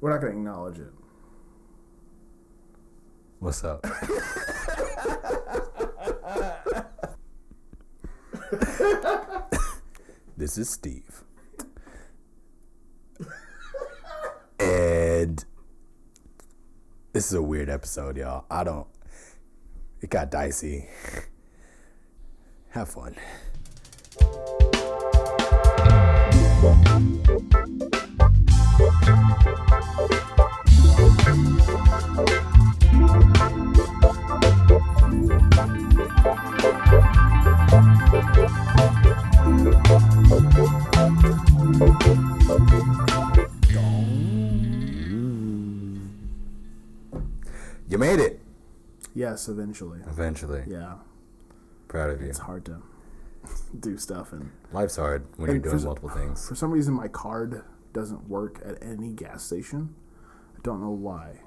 We're not going to acknowledge it. What's up? This is Steve. And this is a weird episode, y'all. It got dicey. Have fun. You made it. Yes, eventually. Eventually. Yeah. Proud of you. It's hard to do stuff. And Life's hard when you're doing multiple things. For some reason, my card doesn't work at any gas station. I don't know why.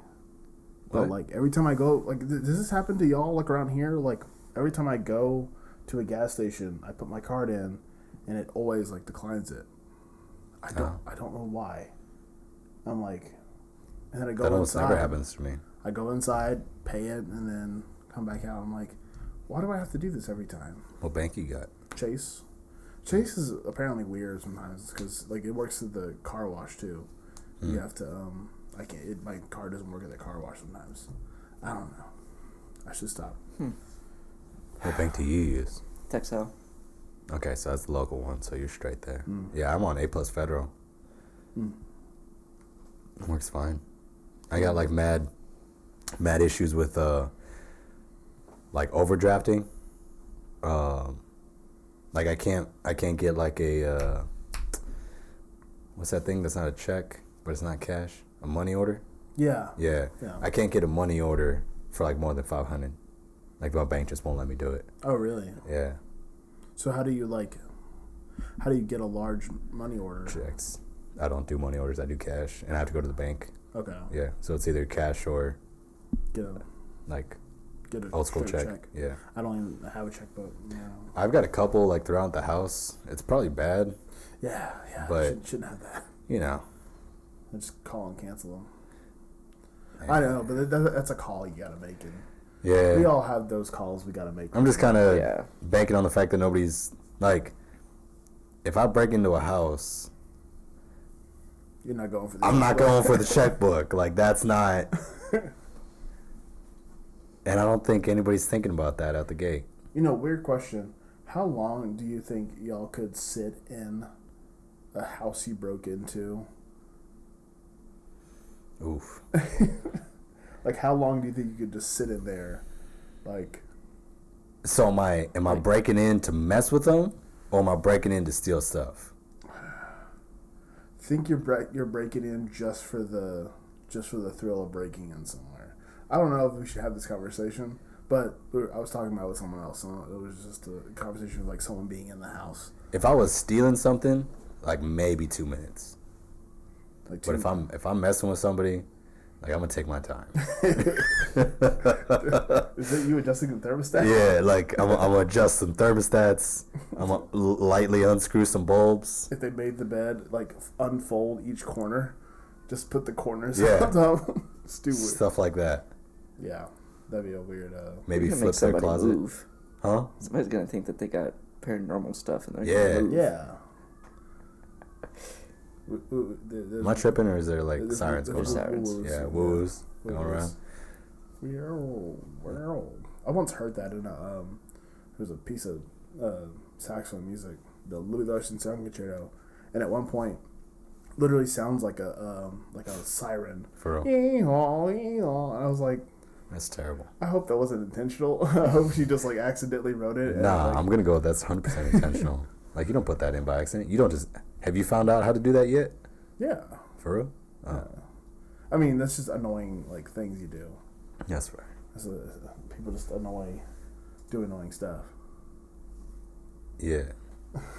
But, like, every time I go... Like, does this happen to y'all, like, around here? Like, every time I go to a gas station, I put my card in, and it always, like, declines it. I don't know why. I'm like... And then I go inside. That almost never happens to me. I go inside, pay it, and then come back out. I'm like, why do I have to do this every time? What bank you got? Chase. Chase is apparently weird sometimes because, like, it works at the car wash, too. You have to, my card doesn't work at the car wash sometimes. I don't know. I should stop. What bank do you use? Texel. Okay, so that's the local one, so you're straight there. Yeah, I'm on A+ Federal. It works fine. I got, like, mad issues with like overdrafting. Like I can't get like a what's that thing that's not a check but it's not cash, a money order. Yeah I can't get a money order for like more than $500. Like my bank just won't let me do it. Oh really? Yeah. So how do you get a large money order? Checks. I don't do money orders. I do cash, and I have to go to the bank. Okay. Yeah, so it's either cash or get a old school check. Yeah. I don't even have a checkbook. No. I've got a couple like throughout the house. It's probably bad. Yeah. But shouldn't have that. You know. I just call and cancel them. I know, but that's a call you gotta make. And yeah. We all have those calls we gotta make. I'm just kind of banking on the fact that nobody's like, if I break into a house. You're not going for the I'm not going for the checkbook. Like, that's not... And I don't think anybody's thinking about that out the gate. You know, weird question. How long do you think y'all could sit in a house you broke into? Oof. Like, how long do you think you could just sit in there? Like... So am I breaking in to mess with them? Or am I breaking in to steal stuff? I think you're breaking in just for the thrill of breaking in somewhere. I don't know if we should have this conversation, but I was talking about it with someone else. So it was just a conversation of like someone being in the house. If I was stealing something, like maybe 2 minutes. But if I'm messing with somebody, like I'm gonna take my time. Is it you adjusting the thermostat? Yeah, like I'm gonna adjust some thermostats. I'm gonna lightly unscrew some bulbs. If they made the bed, like unfold each corner, just put the corners on top. Stupid stuff like that. Yeah, that'd be a weird. Maybe flip their closet. Move. Huh? Somebody's gonna think that they got paranormal stuff in there. Yeah. Am I tripping, or is there like sirens going on? Sirens. Yeah, woos going around. I once heard that in there's a piece of saxophone music, the Louis Larson Sound Concerto, and at one point, literally sounds like a siren. For real. And I was like, that's terrible. I hope that wasn't intentional. I hope she just like accidentally wrote it. Nah, I'm gonna go with that's 100% intentional. Like you don't put that in by accident. You don't just. Have you found out how to do that yet? Yeah. For real? Oh. I mean, that's just annoying, like, things you do. That's right. People just do annoying stuff. Yeah.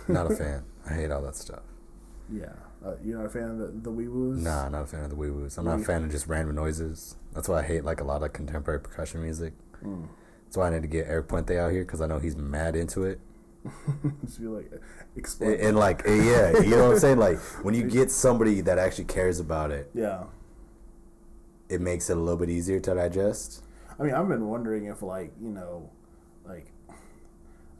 Not a fan. I hate all that stuff. Yeah. You're not a fan of the wee-woos? Nah, not a fan of the wee-woos. I'm not a fan of just random noises. That's why I hate, like, a lot of contemporary percussion music. That's why I need to get Eric Puente out here, because I know he's mad into it. Just be like, explain. And like, yeah, you know what I'm saying? Like, when you get somebody that actually cares about it. Yeah. it makes it a little bit easier to digest. I mean, I've been wondering if, like, you know, like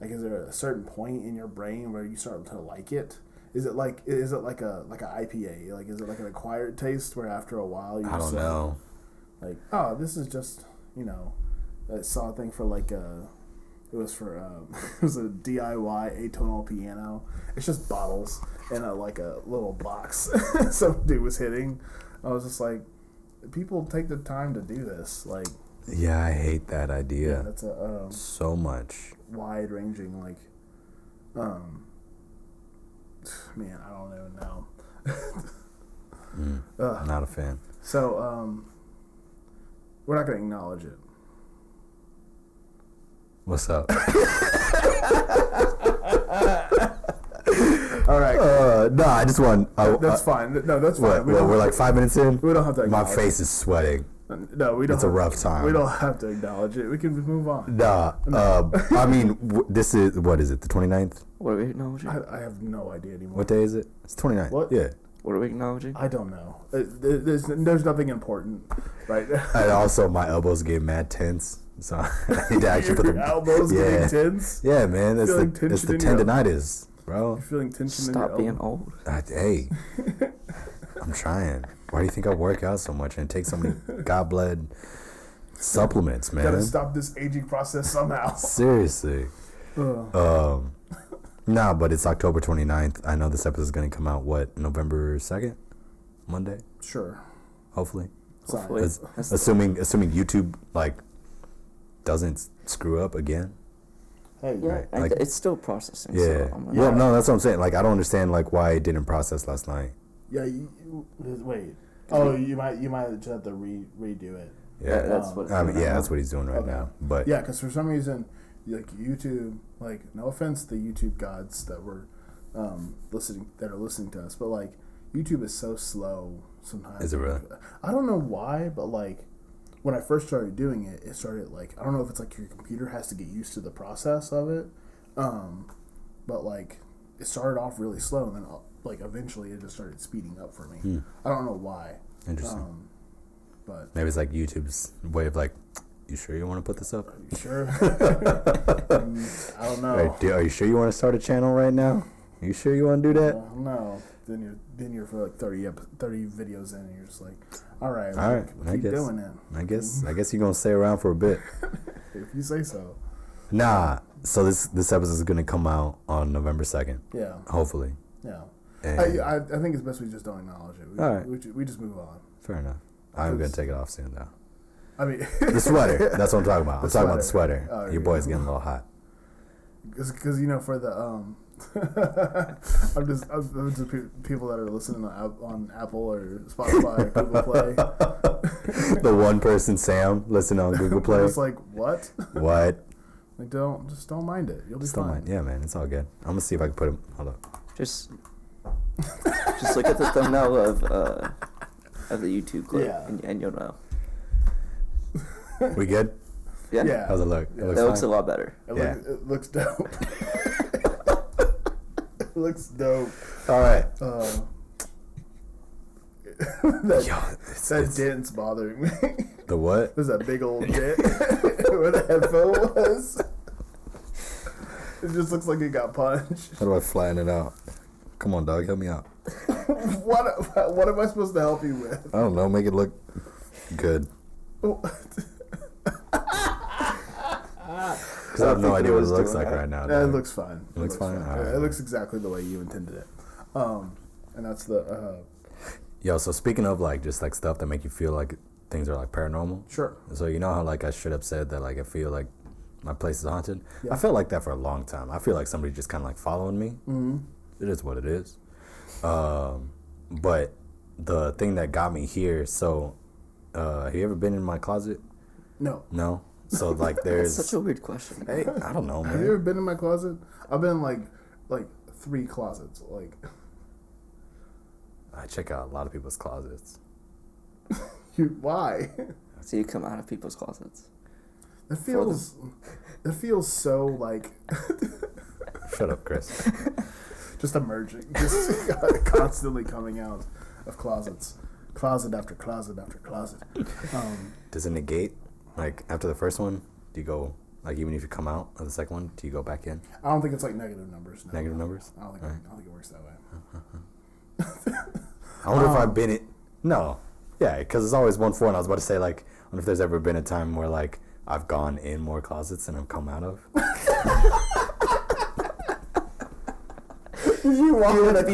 is there a certain point in your brain where you start to like it? Is it like a IPA? Like, is it like an acquired taste where after a while you? I don't know. Like, oh, this is just, you know, I saw a thing for like it was for it was a DIY atonal piano. It's just bottles and like a little box some dude was hitting. I was just like, people take the time to do this, like. Yeah, I hate that idea. Yeah, that's a so much wide ranging, like, man, I don't even know. Not a fan. So, we're not gonna acknowledge it. What's up? All right. No, I just want. That's fine. No, that's fine. We're like 5 minutes in. We don't have to. My face is sweating. No, we don't. It's a rough time. We don't have to acknowledge it. We can move on. Nah. I mean, this is, what is it, the 29th? What are we acknowledging? I have no idea anymore. What day is it? It's 29th. What? Yeah. What are we acknowledging? I don't know. There's nothing important, right? And also, my elbows get mad tense. So I need to actually put your elbows getting tense? Yeah, man. It's the tendonitis, bro. You're feeling tension Stop in your being elbow? old. Hey, I'm trying. Why do you think I work out so much and take so many God-bled supplements, man? Gotta stop this aging process somehow. Seriously. Nah, but it's October 29th. I know this episode is going to come out, November 2nd? Monday? Sure. Hopefully. Hopefully. Assuming YouTube, like, doesn't screw up again. Hey, yeah, right. It's still processing. Yeah. So Well, no, that's what I'm saying. Like, I don't understand, like, why it didn't process last night. Yeah, wait. Oh, you might just have to redo it. Yeah, that's what. that's what he's doing right now. But yeah, because for some reason, like YouTube, like no offense to YouTube gods that were listening to us, but like YouTube is so slow sometimes. Is it really? I don't know why, but like when I first started doing it, it started like, I don't know if it's like your computer has to get used to the process of it, but like it started off really slow and then like eventually it just started speeding up for me. I don't know why. Interesting. But maybe it's like YouTube's way of like, you sure you want to put this up? Are you sure? I don't know. Are you sure you want to start a channel right now? Are you sure you want to do that? No. Then you're for like 30 videos in, and you're just like, all right, I guess doing it. I guess you're gonna stay around for a bit. If you say so. Nah. So this episode is gonna come out on November 2nd. Yeah. Hopefully. Yeah. And I think it's best we just don't acknowledge it. All right. We just move on. Fair enough. I'm gonna take it off soon though. I mean, the sweater. That's what I'm talking about. I'm talking about the sweater. Oh, your boy's getting a little hot. Because for the I'm just people that are listening on Apple or Spotify, or Google Play. The one person Sam listening on Google Play. It's like what? What? Like don't mind it. You'll be fine. Mind. Yeah, man, it's all good. I'm gonna see if I can put him. Hold up. Just look at the thumbnail of the YouTube clip, and you'll know. We good? Yeah. How's it look? Yeah. That looks a lot better. It looks dope. It looks dope. All right. That dent's bothering me. The what? There's that big old dent where the headphone was. It just looks like it got punched. How do I flatten it out? Come on, dog, help me out. What am I supposed to help you with? I don't know. Make it look good. Because I have no idea what it looks like right now. It looks fine. It looks fine? All right. It looks exactly the way you intended it. And that's the... Yo, so speaking of like just like stuff that make you feel like things are like paranormal. Sure. So you know how like I should have said that like I feel like my place is haunted? Yeah. I felt like that for a long time. I feel like somebody just kind of like following me. Mm-hmm. It is what it is. But the thing that got me here, so have you ever been in my closet? No? So like there's... That's such a weird question. Hey, I don't know, man. Have you ever been in my closet? I've been in like 3 closets. Like I check out a lot of people's closets. Why? So you come out of people's closets. It feels so like... Shut up, Chris. Just emerging. Just constantly coming out of closets. Closet after closet after closet. Does it negate? Like, after the first one, do you go, like, even if you come out of the second one, do you go back in? I don't think it's like negative numbers. No. Negative numbers? I don't think it works that way. I wonder if I've been it. No. Yeah, because it's always 1-4, and I was about to say, like, I wonder if there's ever been a time where, like, I've gone in more closets than I've come out of. Did you walk in a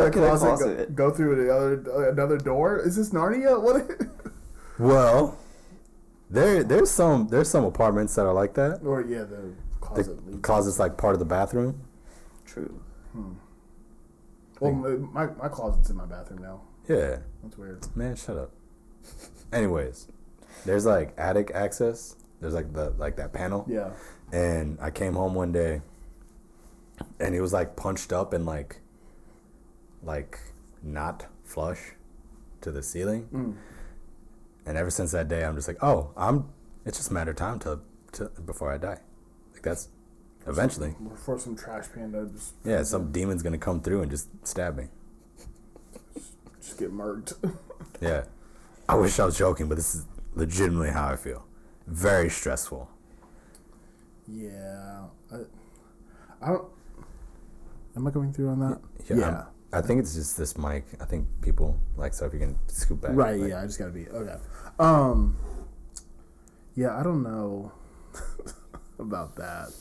closet, go through another door? Is this Narnia? What? Well, there's some apartments that are like that. Or yeah, the closet's like part of the bathroom. True. Well, my closet's in my bathroom now. Yeah. That's weird. Man, shut up. Anyways, there's like attic access. There's like that panel. Yeah. And I came home one day, and it was like punched up and like not flush to the ceiling. And ever since that day, I'm just like, it's just a matter of time to before I die. Like that's eventually. Before some trash panda just. Yeah, some demon's gonna come through and just stab me. Just get murked. Yeah. I wish I was joking, but this is legitimately how I feel. Very stressful. Yeah. I don't. Am I going through on that? Yeah. I think it's just this mic. I think people like, so if you can scoot back. Right, like, yeah, I just gotta be okay. Yeah, I don't know about that.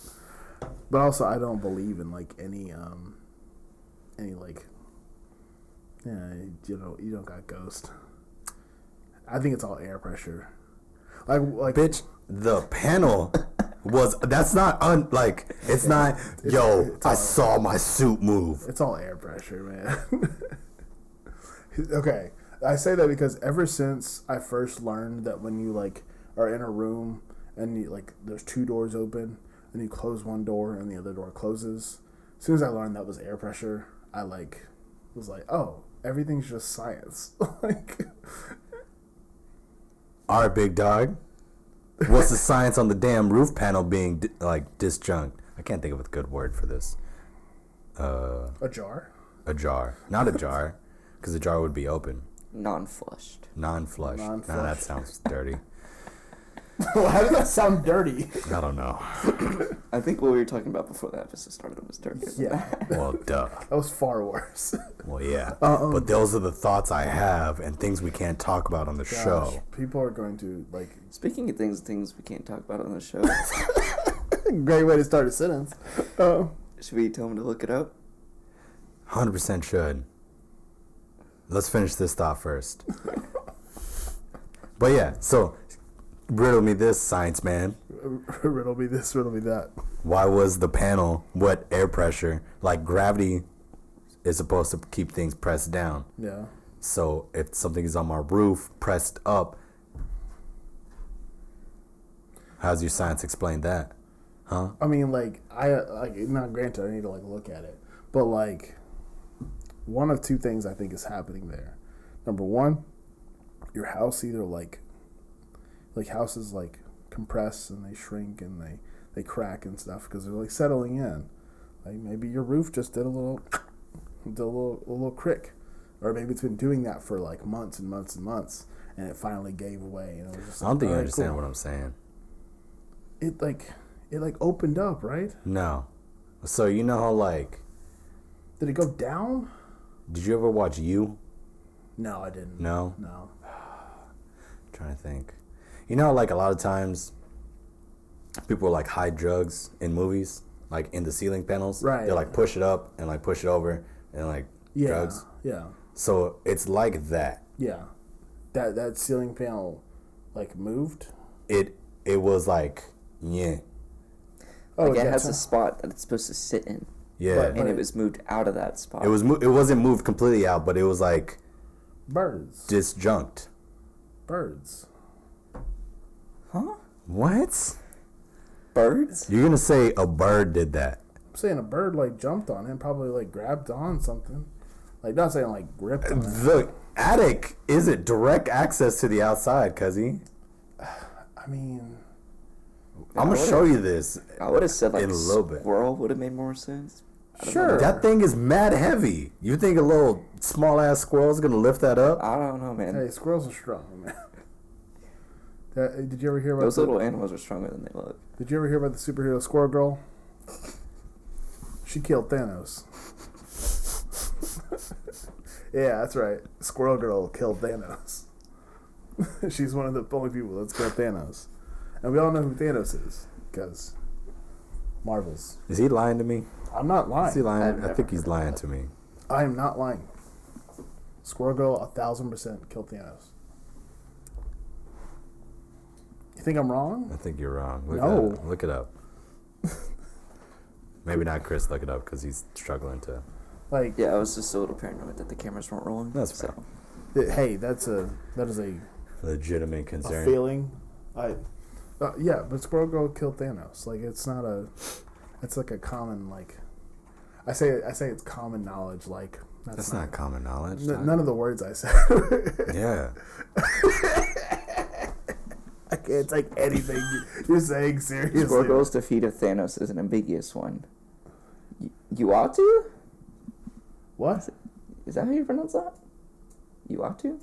But also I don't believe in like any like you don't got ghost. I think it's all air pressure. Like bitch, the panel that's not it's not I saw my suit move. It's all air pressure, man. Okay. I say that because ever since I first learned that when you like are in a room and you like there's two doors open and you close one door and the other door closes, as soon as I learned that was air pressure, I was like, oh, everything's just science. Like, all right, big dog. What's the science on the damn roof panel being disjunct? I can't think of a good word for this. a jar? A jar. Not a jar, because a jar would be open. Non-flushed. Non-flush. No, that sounds dirty. Well, how does that sound dirty? I don't know. I think what we were talking about before the episode started was dirty. Yeah. Well, duh. That was far worse. Well, yeah. But those are the thoughts I have and things we can't talk about on the show. People are going to, like... Speaking of things we can't talk about on the show. Great way to start a sentence. Should we tell them to look it up? 100% should. Let's finish this thought first. But yeah, so... Riddle me this, science man. Riddle me this, riddle me that. Why was the panel, what air pressure, like gravity is supposed to keep things pressed down? Yeah. So if something is on my roof pressed up, how's your science explain that? Huh? I mean, not granted, I need to look at it, but one of two things I think is happening there. Number one, your house either houses compress and they shrink and they crack and stuff because they're settling in. Like maybe your roof just did a little crick, or maybe it's been doing that for months and months and months, and it finally gave away. And it was just I don't think you understand what I'm saying. It opened up, right? No. So you know how did it go down? Did you ever watch You? No, I didn't. No? No. Trying to think. You know, a lot of times people hide drugs in movies, in the ceiling panels. Right. They push it up and push it over and drugs. Yeah. So it's like that. Yeah. That ceiling panel moved? It was yeah. Oh, it has a spot that it's supposed to sit in. Yeah. And it was moved out of that spot. It wasn't moved completely out, but it was birds. Disjunct. Birds. Huh? What? Birds? You're gonna say a bird did that? I'm saying a bird jumped on him, probably grabbed on something. Not saying gripped on it. The attic isn't direct access to the outside, cuzzy. I mean, I'm gonna show you this. I would have said in a little bit. Squirrel would have made more sense. Sure. That thing is mad heavy. You think a little small ass squirrel is gonna lift that up? I don't know, man. Hey, squirrels are strong, man. Did you ever hear about those little animals are stronger than they look? Did you ever hear about the superhero Squirrel Girl? She killed Thanos. Yeah, that's right. Squirrel Girl killed Thanos. She's one of the only people that's killed Thanos. And we all know who Thanos is, because Marvel's. Is he lying to me? I'm not lying. Is he lying? I think he's lying to me. I am not lying. Squirrel Girl 1,000% killed Thanos. You think I'm wrong? I think you're wrong. Look it up. Maybe not Chris. Look it up because he's struggling to. Yeah, I was just a little paranoid that the cameras weren't rolling. That's fair. Hey, that is a legitimate concern. A feeling. Yeah, but Squirrel Girl killed Thanos. Like it's not a. It's like a common like. I say it's common knowledge. Like that's not common knowledge. None of the words I said. Yeah. I can't take anything you're saying seriously. Squirrel Girl's defeat of Thanos is an ambiguous one. You ought to? What? Is that how you pronounce that? You ought to?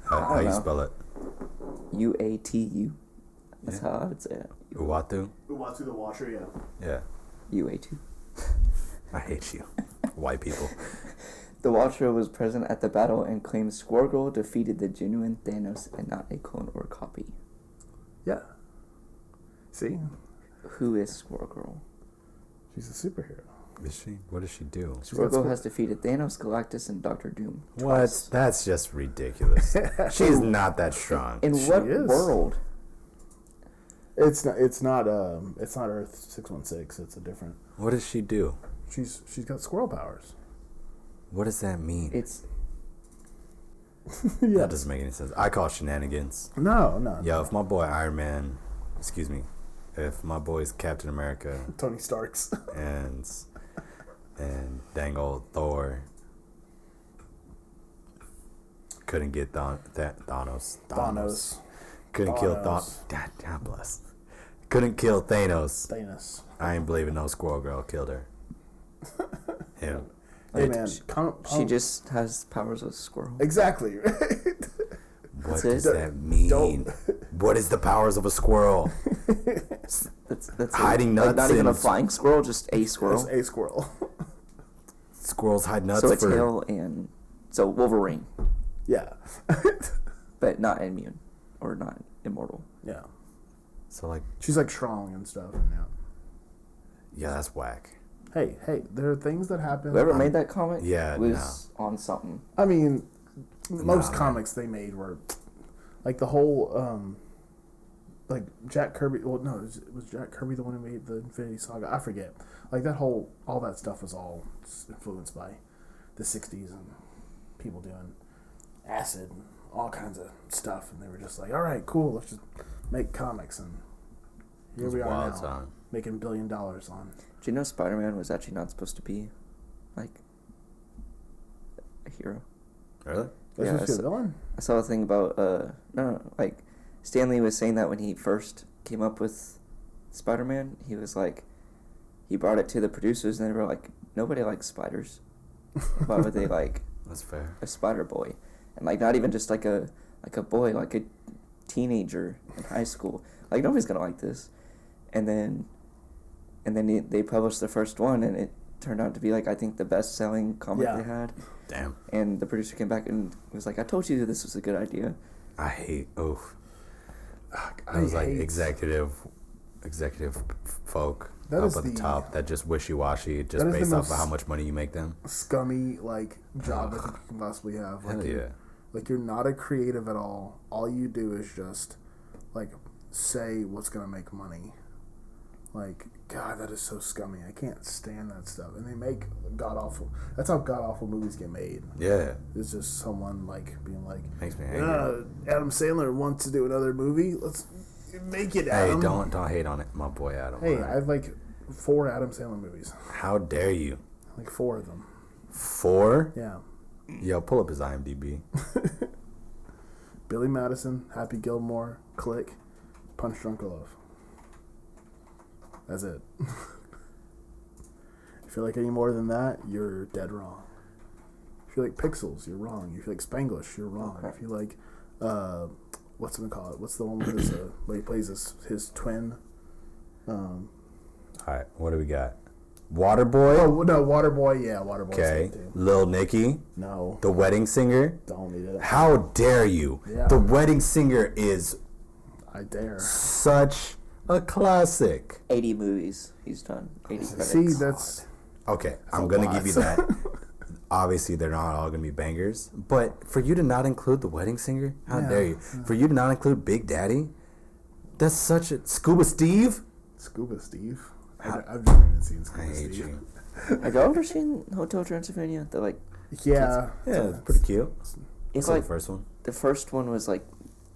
How you spell it? UATU. That's how I would say it. Uatu? Uatu the Watcher, yeah. Yeah. UA2. I hate you. White people. The Watcher was present at the battle and claims Squirrel Girl defeated the genuine Thanos and not a clone or copy. Yeah. See? Who is Squirrel Girl? She's a superhero. Is she? What does she do? Squirrel Girl has defeated Thanos, Galactus, and Doctor Doom. What? Twice. That's just ridiculous. She's not that strong. In what world? It's not Earth 616. It's a different. What does she do? She's got squirrel powers. What does that mean? It's That doesn't make any sense. I call shenanigans. No. Yo, if my boy Iron Man, if my boy's Captain America, Tony Stark's, and dang old Thor couldn't get Thanos. Couldn't kill Thanos. God bless. Couldn't kill Thanos. I ain't believing no Squirrel Girl killed her. Him. Hey man, she just has powers of a squirrel. Exactly. What does that mean? What is the powers of a squirrel? That's hiding nuts. Like not even a flying squirrel, just a squirrel. Just a squirrel. Squirrels hide nuts. So a tail and so Wolverine. Yeah. But not immune or not immortal. Yeah. So like she's like strong and stuff. Yeah, that's whack. Hey, there are things that happen. Whoever made that comic was on something. I mean, most comics they made were like the whole like Jack Kirby. Well, no, was Jack Kirby the one who made the Infinity Saga? I forget. Like that all that stuff was all influenced by the 60s and people doing acid and all kinds of stuff, and they were just like, all right, cool, let's just make comics, and here we are now, making $1 billion on. Do you know Spider-Man was actually not supposed to be like a hero? Really? Yeah, a villain? I saw a thing about like Stan Lee was saying that when he first came up with Spider-Man, he was like, he brought it to the producers and they were like, nobody likes spiders. Why would they like? That's fair. A spider boy, and like not even just like a boy, like a teenager in high school. Like nobody's gonna like this, and then they published the first one, and it turned out to be like I think the best selling comic they had. Damn. And the producer came back and was like, I told you this was a good idea. I hate those like executive folk up at the top that just wishy-washy just based off of how much money you make them. Scummy like job I think you can possibly have. Like, hell yeah. Like you're not a creative at all. All you do is just like say what's gonna make money. Like, God, that is so scummy. I can't stand that stuff. And they make god-awful... That's how god-awful movies get made. Yeah. It's just someone, like, being like... Makes me angry. Adam Sandler wants to do another movie. Let's make it, Adam. Hey, don't hate on it, my boy Adam. Hey, I have, like, 4 Adam Sandler movies. How dare you? Like, 4 of them. 4? Yeah. Yo, pull up his IMDb. Billy Madison, Happy Gilmore, Click, Punch Drunk Love. That's it. If you like any more than that, you're dead wrong. If you like Pixels, you're wrong. If you like Spanglish, you're wrong. Okay. If you like, what's it called? What's the one with his, where he plays his twin? All right, what do we got? Waterboy? Oh, no, Waterboy. Yeah, Waterboy. Okay. Lil Nicky? No. The Wedding Singer? Don't need it. How dare you? Yeah. The Wedding Singer is... I dare. Such a classic. 80 movies he's done. 80 credits. See, that's... Okay, I'm going to give you that. Obviously, they're not all going to be bangers. But for you to not include The Wedding Singer? How dare you? Yeah. For you to not include Big Daddy? That's such a... Scuba Steve? Scuba Steve? I've never even seen Scuba Steve. You. Have y'all ever seen Hotel Transylvania? They're like... Yeah. Yeah, it's pretty cute. It's like the first one. The first one was like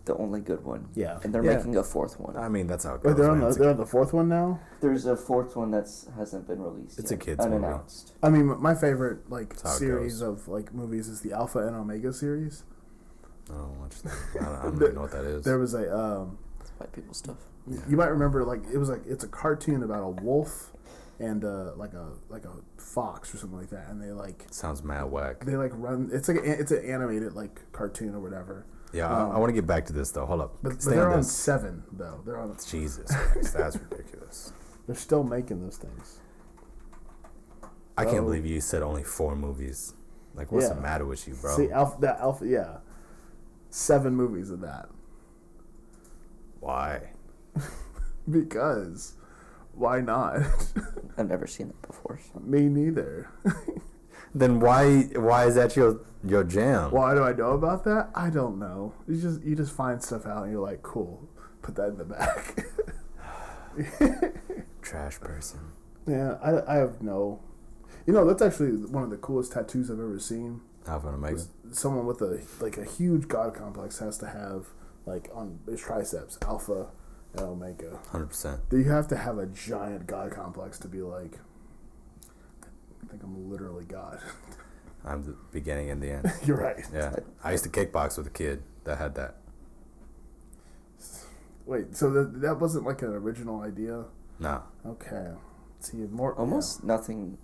the only good one. Yeah. And they're making a fourth one. I mean, that's how it goes. Wait, they're on the fourth one now? There's a fourth one hasn't been released It's yet. a kid's unannounced. movie. I mean, my favorite series of movies is the Alpha and Omega series. Oh, I don't even know what that is. There was It's white people stuff. You might remember it's a cartoon about a wolf and like a fox or something like that, and they sounds mad whack. They run. It's an animated cartoon or whatever. Yeah, I want to get back to this though. Hold up. But they're on 7 though. They're on. Jesus Christ, that's ridiculous. They're still making those things. I can't believe you said only 4 movies. Like, what's the matter with you, bro? See, Alpha, 7 movies of that. Why? Because. Why not? I've never seen it before. So. Me neither. Then why is that your jam? Why do I know about that? I don't know. You just find stuff out and you're like, cool. Put that in the back. Trash person. Yeah, I have no. That's actually one of the coolest tattoos I've ever seen. Alpha and Omega. Someone with a huge god complex has to have on his triceps Alpha and Omega. 100%. You have to have a giant god complex to be like, I think I'm literally God. I'm the beginning and the end. You're right. Yeah. I used to kickbox with a kid that had that. Wait, so that wasn't an original idea? No. Okay. See, almost nothing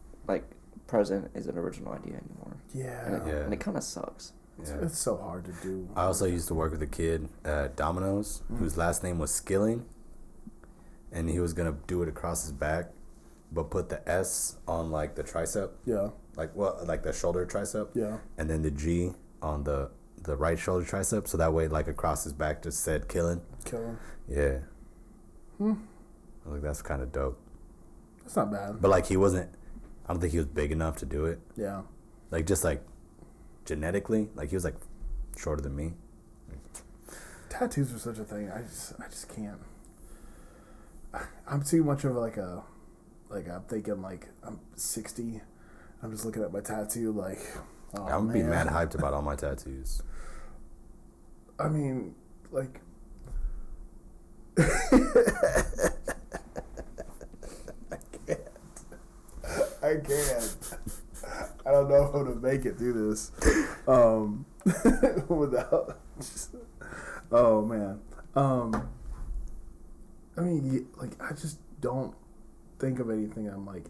present is an original idea anymore. Yeah. And it kind of sucks. It's so hard to do. I also used to work with a kid at Domino's whose last name was Skilling, and he was gonna do it across his back, but put the S on the tricep. Yeah. The shoulder tricep. Yeah. And then the G on the right shoulder tricep, so that way across his back just said Killing. Killing. Yeah. I think that's kind of dope. That's not bad. But he wasn't. I don't think he was big enough to do it. Yeah. Genetically, he was shorter than me. Tattoos are such a thing. I just can't. I'm too much of I'm thinking I'm 60. I'm just looking at my tattoo oh, I'm gonna be mad hyped about all my tattoos. I mean, I can't. I don't know how to make it through this without. Oh man. I mean, I just don't think of anything. I'm I'm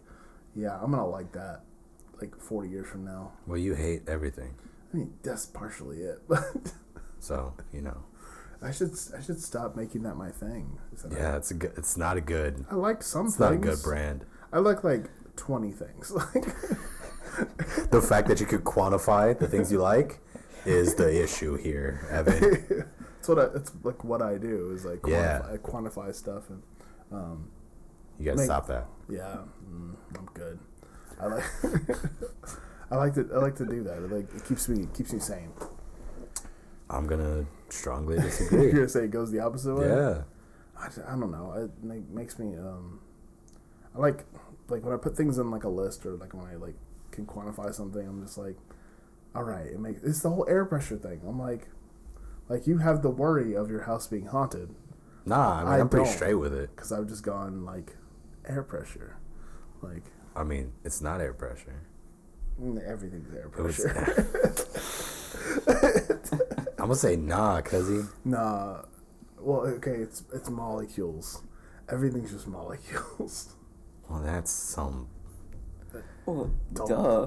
gonna like that 40 years from now. Well, you hate everything. I mean, that's partially it, but. So I should stop making that my thing. Yeah, it's not a good. I like some it's things. It's not a good brand. I like 20 things. The fact that you could quantify the things you like is the issue here, Evan. It's what I do is I quantify stuff and you gotta stop that. Yeah, I'm good. I like to do that. It keeps me sane. I'm gonna strongly disagree. You're gonna say it goes the opposite way? Yeah. I don't know. It makes me I like when I put things in a list or when I can quantify something. I'm just all right. It's the whole air pressure thing. I'm like you have the worry of your house being haunted. Nah, I mean, I'm pretty straight with it because I've just gone air pressure. I mean, it's not air pressure. Everything's air pressure. I'm gonna say nah, cuzzy. Nah. Well, okay, it's molecules. Everything's just molecules. Well, that's some. Well, duh.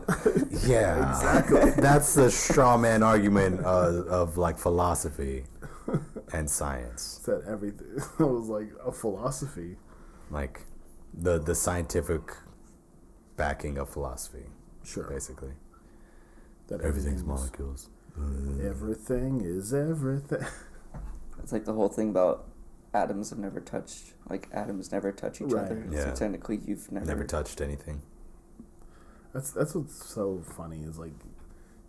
Yeah, exactly. That's the straw man argument of like philosophy and science. Said everything. It was like a philosophy. Like the scientific backing of philosophy. Sure. Basically. That everything's molecules. Everything is everything. It's like the whole thing about atoms never touch each other. Yeah. So technically you've never touched anything. That's what's so funny is like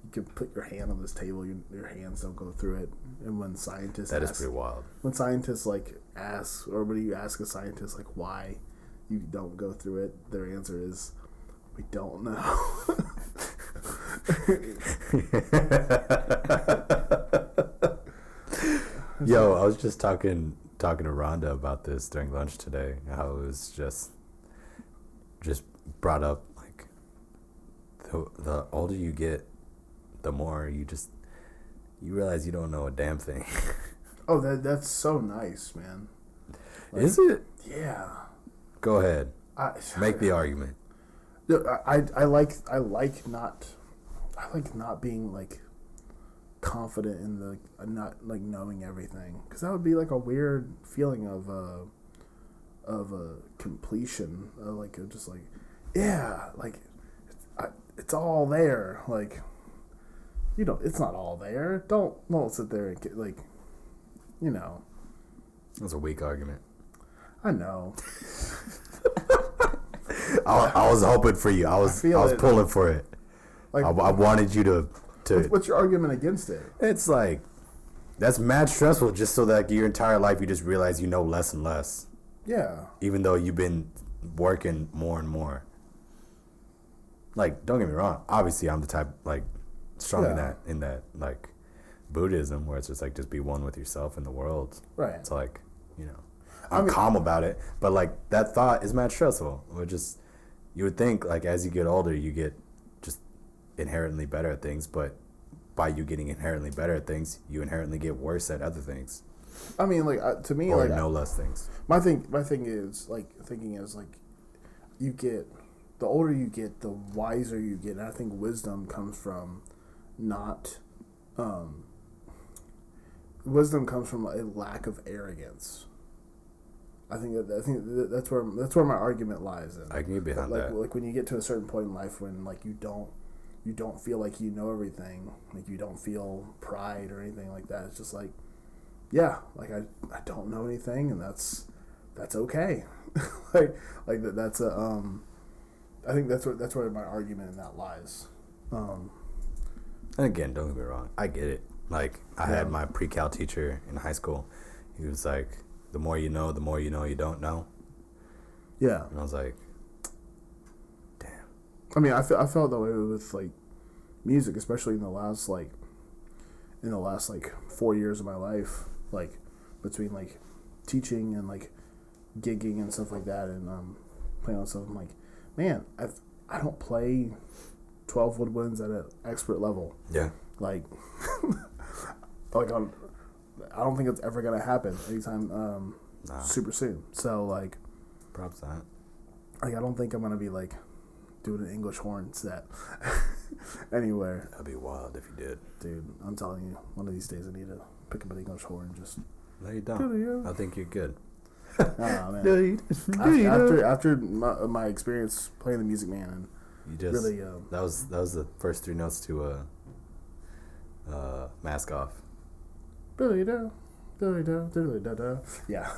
you can put your hand on this table, your hands don't go through it. And when scientists is pretty wild. When scientists like ask, or when you ask a scientist like why you don't go through it, their answer is we don't know. Yo, I was just talking to Rhonda about this during lunch today. How it was just brought up like the older you get, the more you realize you don't know a damn thing. Oh, that's so nice, man. Like, is it? Yeah. Go ahead. Make the argument. I like not being like confident in the not like knowing everything, because that would be like a weird feeling of a completion, like just like yeah, like it's all there, like you know it's not all there. Don't sit there and get, like you know. That's a weak argument. I know. I was hoping for you. I was pulling for it. Like I wanted you to. What's your argument against it? It's like that's mad stressful. Just so that your entire life you just realize you know less and less. Yeah. Even though you've been working more and more. Like, don't get me wrong. Obviously, I'm the type like strong in that like Buddhism where it's just like just be one with yourself and the world. Right. It's like I'm calm about it, but like that thought is mad stressful. You would think like as you get older, you get just inherently better at things, but by you getting inherently better at things, you inherently get worse at other things. I mean, like to me, or like no less things. My thing is like thinking is like you get the older you get, the wiser you get. And I think wisdom comes from wisdom comes from a lack of arrogance. I think that's where my argument lies in. I can get behind that. Like when you get to a certain point in life when like you don't feel like you know everything, like you don't feel pride or anything like that. It's just like, yeah, like I don't know anything, and that's okay. that's a I think that's where my argument in that lies. And again, don't get me wrong, I get it. Like I had my pre-cal teacher in high school. He was like, the more you know you don't know. Yeah. And I was like, damn. I mean, I felt that way with like music, especially in the last 4 years of my life, like between like teaching and like gigging and stuff like that, and playing on stuff. I'm like, man, I don't play 12 woodwinds at an expert level. Yeah. Like, I don't think it's ever gonna happen anytime super soon. So like, props that. Like I don't think I'm gonna be like doing an English horn set anywhere. That'd be wild if you did, dude. I'm telling you, one of these days I need to pick up an English horn. Just no, you don't. I think you're good. Oh man. After my experience playing the Music Man, and you just really that was the first 3 notes to Mask Off. Billy da, Billy da, Billy da da. Yeah.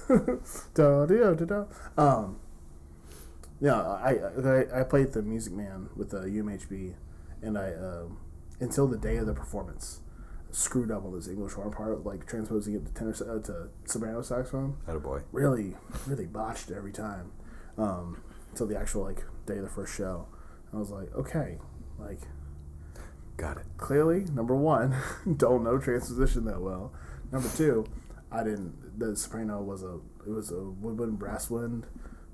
I played the Music Man with UMHB, and I until the day of the performance screwed up on this English horn part, like transposing it to tenor to soprano saxophone. Attaboy. Really botched it every time. Until the actual like day of the first show, I was like, okay, like. Got it. Clearly, number one, don't know transposition that well. Number two, the soprano was a woodwind brass wind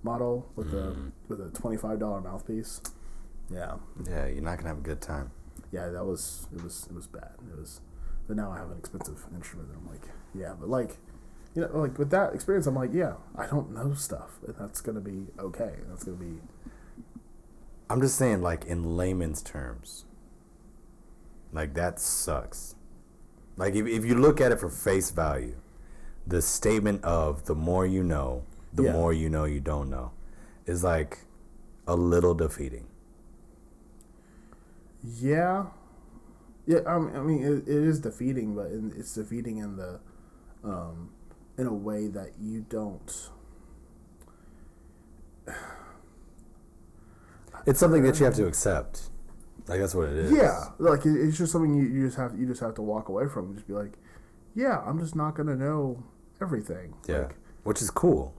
model with a $25 mouthpiece. Yeah. Yeah, you're not gonna have a good time. Yeah, it was bad. But now I have an expensive instrument, and I'm like, yeah, but like, you know, like with that experience, I'm like, yeah, I don't know stuff, and that's gonna be okay. That's gonna be I'm just saying, like, in layman's terms, like, that sucks. Like, if you look at it for face value, the statement of the more you know, the more you know you don't know, is, like, a little defeating. Yeah. Yeah, I mean, it is defeating, but it's defeating in the, in a way that you don't. It's something that you have to accept. Like, that's what it is. Yeah, like it's just something you just have to walk away from and just be like, yeah, I'm just not gonna know everything. Yeah, like, which is cool.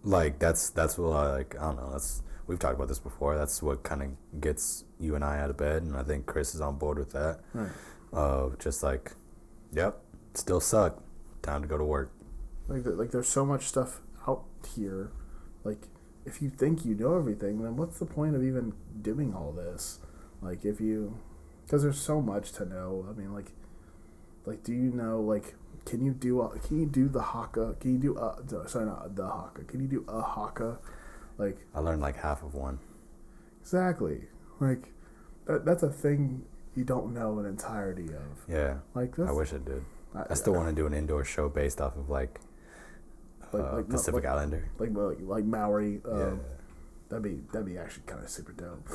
Like that's what I like. I don't know. We've talked about this before. That's what kind of gets you and I out of bed, and I think Chris is on board with that. Right. Just like, yep, still suck. Time to go to work. Like there's so much stuff out here. Like, if you think you know everything, then what's the point of even doing all this? Like, because there's so much to know. I mean, like, do you know, like, can you do the haka? Can you do sorry, not the haka? Can you do a haka? Like, I learned like half of one. Exactly. Like, that's a thing you don't know an entirety of. Yeah. Like, I wish I did. I still want to do an indoor show based off of like Pacific Islander. Like Maori. Yeah. That'd be actually kind of super dope.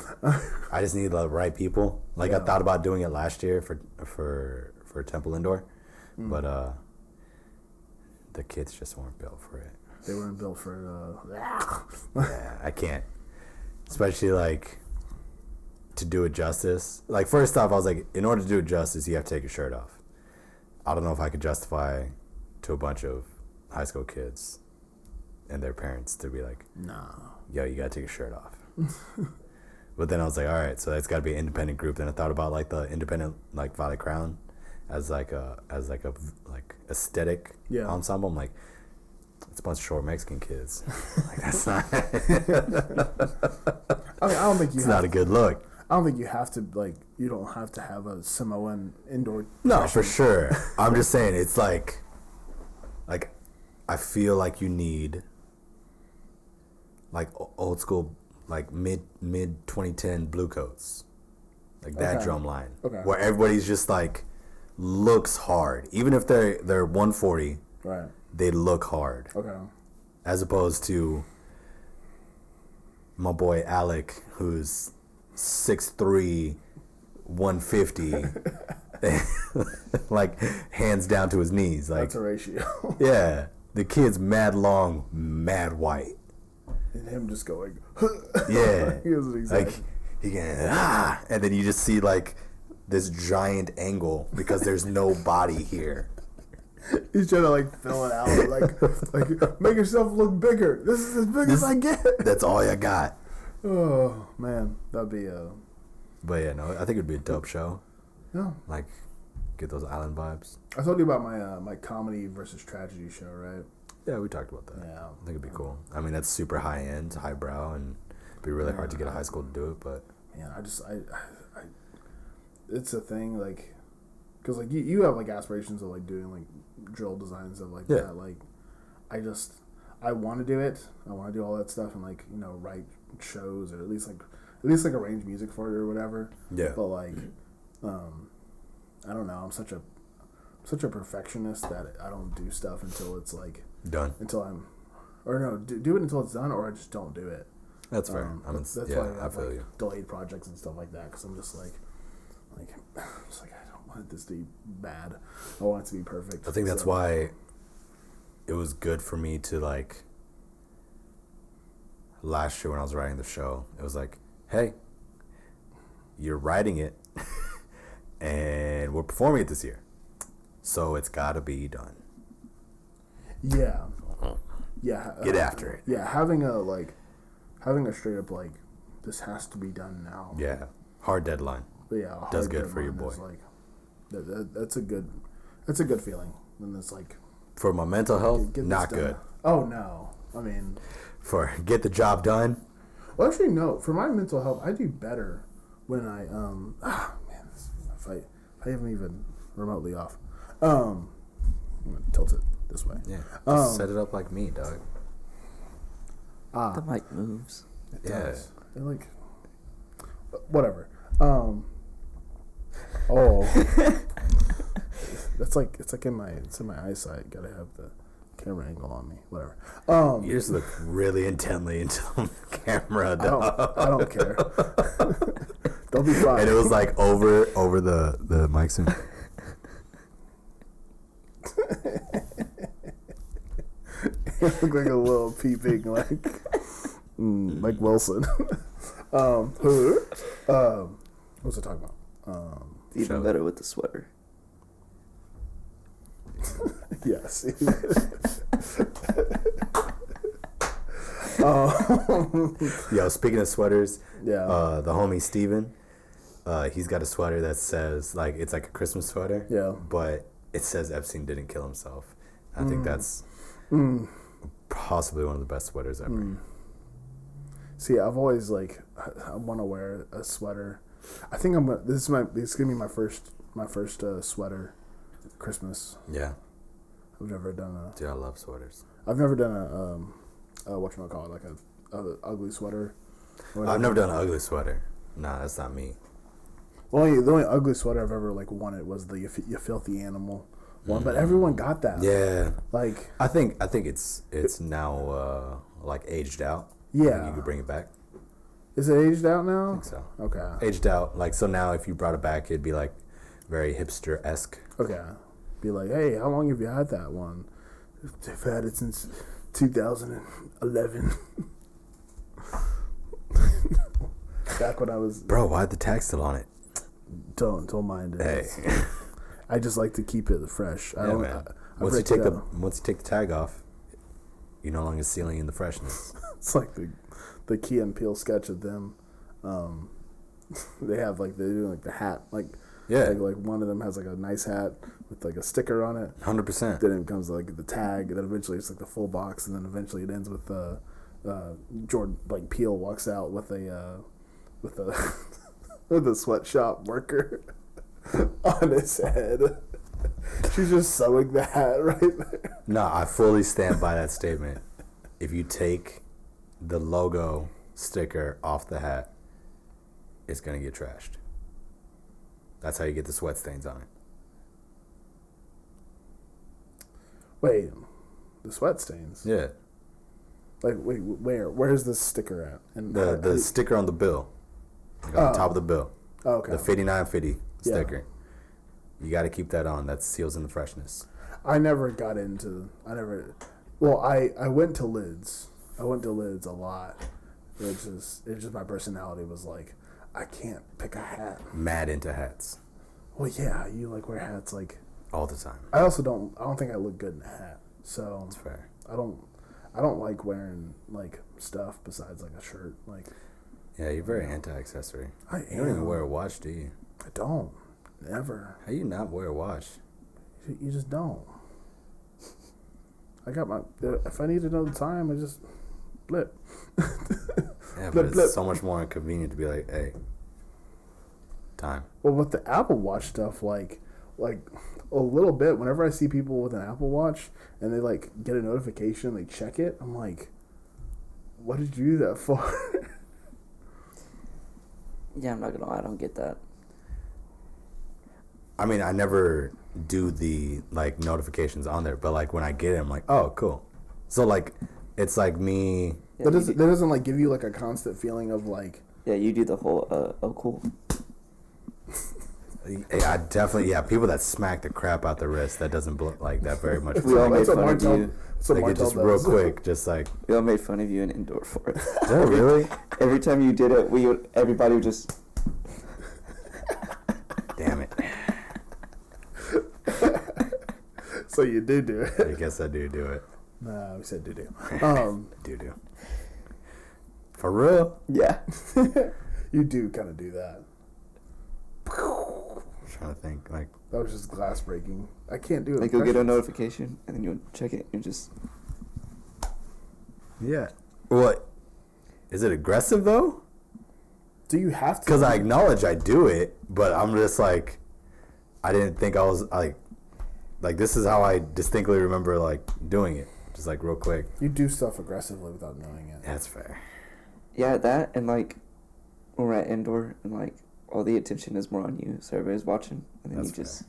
I just need the right people. Like, I thought about doing it last year for Temple Indoor, but the kids just weren't built for it. They weren't built for it. Yeah, I can't. Especially like to do it justice. Like, first off, I was like, in order to do it justice, you have to take your shirt off. I don't know if I could justify to a bunch of high school kids and their parents to be like, nah, yo, you gotta take your shirt off. But then I was like, all right, so that's gotta be an independent group. Then I thought about like the independent like Valley Crown as like a aesthetic ensemble. I'm like, it's a bunch of short Mexican kids. Like, that's not. I mean, I don't think you. It's not a good look. I don't think you have to like. You don't have to have a Samoan indoor. No, for sure. I'm just saying, it's like I feel like you need like old school, like mid 2010 blue coats, like that drum line, where everybody's just like looks hard, even if they're 140, right? They look hard, as opposed to my boy Alec, who's 6'3", 150, like hands down to his knees, like that's a ratio. Yeah. The kid's mad long, mad white. And him just going, yeah. He was exactly. Like, he can, and then you just see, like, this giant angle because there's no body here. He's trying to, like, fill it out. Like make yourself look bigger. This is as big as I get. That's all I got. Oh, man. That'd be a... But, yeah, no, I think it'd be a dope show. Yeah. Like, get those island vibes. I told you about my comedy versus tragedy show, right? Yeah, we talked about that. Yeah, I think it'd be cool. I mean, that's super high end, highbrow, and it'd be really hard to get a high school to do it. But yeah, I it's a thing, like, because like you have like aspirations of like doing like drill design and stuff like that. Like, I want to do it. I want to do all that stuff and like, you know, write shows or at least like arrange music for it or whatever. Yeah. But like, I don't know. I'm such a perfectionist that I don't do stuff until it's like done. Do it until it's done, or I just don't do it. That's fair. That's why I feel like delayed projects and stuff like that, because I'm just like I don't want this to be bad. I want it to be perfect. I think that's why it was good for me to like last year when I was writing the show. It was like, hey, you're writing it. And we're performing it this year, so it's got to be done. Yeah, yeah. Get after it. Yeah, having a straight up like, this has to be done now. Yeah, hard deadline. But yeah, does good for your boy. Like, that's a good feeling. And it's like, for my mental health, not good. Oh no, I mean, for get the job done. Well, actually, no. For my mental health, I do better when I If I haven't even remotely off, I'm gonna tilt it this way. Yeah, just set it up like me, dog. The mic moves. It does. It like whatever. Oh, it's like in my eyesight. Gotta have the camera angle on me. Whatever. You just look really intently into the camera, dog. I don't care. They'll be fine. And it was like over the mic soon. You look like a little peeping, like Wilson. What's I talking about? Even better with the sweater. Yes. Yo, speaking of sweaters, yeah. The homie Steven, he's got a sweater that says, like, it's like a Christmas sweater. Yeah. But it says Epstein didn't kill himself. I think that's possibly one of the best sweaters ever. See, I've always I want to wear a sweater. I think this is gonna be my first sweater, Christmas. Yeah. I've never done Dude, I love sweaters. I've never done whatchamacallit, like a ugly sweater. I've never done an ugly sweater. Nah, that's not me. Well, the only ugly sweater I've ever wanted was the You Filthy Animal one, but everyone got that. Yeah. Like I think it's now like aged out. Yeah. You could bring it back. Is it aged out now? I think so. Okay. Aged out. Like, so now if you brought it back, it'd be like very hipster-esque. Okay. Be like, hey, how long have you had that one? I've had it since 2011. Back when I was... Bro, why the tag still on it? Don't mind it. Hey. I just like to keep it fresh. Once you take the tag off, you're no longer sealing in the freshness. It's like the Key and Peele sketch of them. They have they're doing the hat, like one of them has like a nice hat with like a sticker on it. 100%. Then it comes like the tag, and then eventually it's like the full box, and then eventually it ends with Jordan Peele walks out with a with a sweatshop worker on his head. She's just sewing the hat right there. No, I fully stand by that statement. If you take the logo sticker off the hat, it's going to get trashed. That's how you get the sweat stains on it. Wait, the sweat stains? Yeah. Wait, where's the sticker at? And the sticker on the bill. On the top of the bill. Oh, okay. The 5950 sticker. You got to keep that on. That seals in the freshness. I went to lids. I went to lids a lot. It's just my personality was like, I can't pick a hat. Mad into hats. Well, yeah, you wear hats all the time. I also don't think I look good in a hat. So that's fair. I don't like wearing stuff besides a shirt. Yeah, you're very anti-accessory. I am. You don't even wear a watch, do you? I don't. Never. How do you not wear a watch? You just don't. I got if I need to know the time, I just blip. Yeah, but it's so much more inconvenient to be like, hey, time. Well, with the Apple Watch stuff, like a little bit, whenever I see people with an Apple Watch and they get a notification, they check it, I'm like, what did you do that for? Yeah, I'm not gonna lie, I don't get that. I mean, I never do the notifications on there, but when I get it, I'm like, oh, cool. So it's me. Yeah, that doesn't give you a constant feeling of Yeah, you do the whole oh cool. Yeah, I definitely people that smack the crap out the wrist, that doesn't that very much. We all made fun of you. It just real quick, just we all made fun of you in indoor for it. Oh, really? Every time you did it, everybody would just. Damn it. So you did do it. I guess I do it. Nah, we said do. Do. For real? Yeah. You do kind of do that. I'm trying to think. That was just glass breaking. I can't do it. You'll get a notification and then you'll check it and just. Yeah. What? Is it aggressive though? Do you have to? Because I acknowledge I do it, but I'm just I didn't think I was this is how I distinctly remember doing it, just real quick. You do stuff aggressively without knowing it. That's fair. Yeah, that and when we're at indoor and like all the attention is more on you, so everybody's watching, and then That's you just.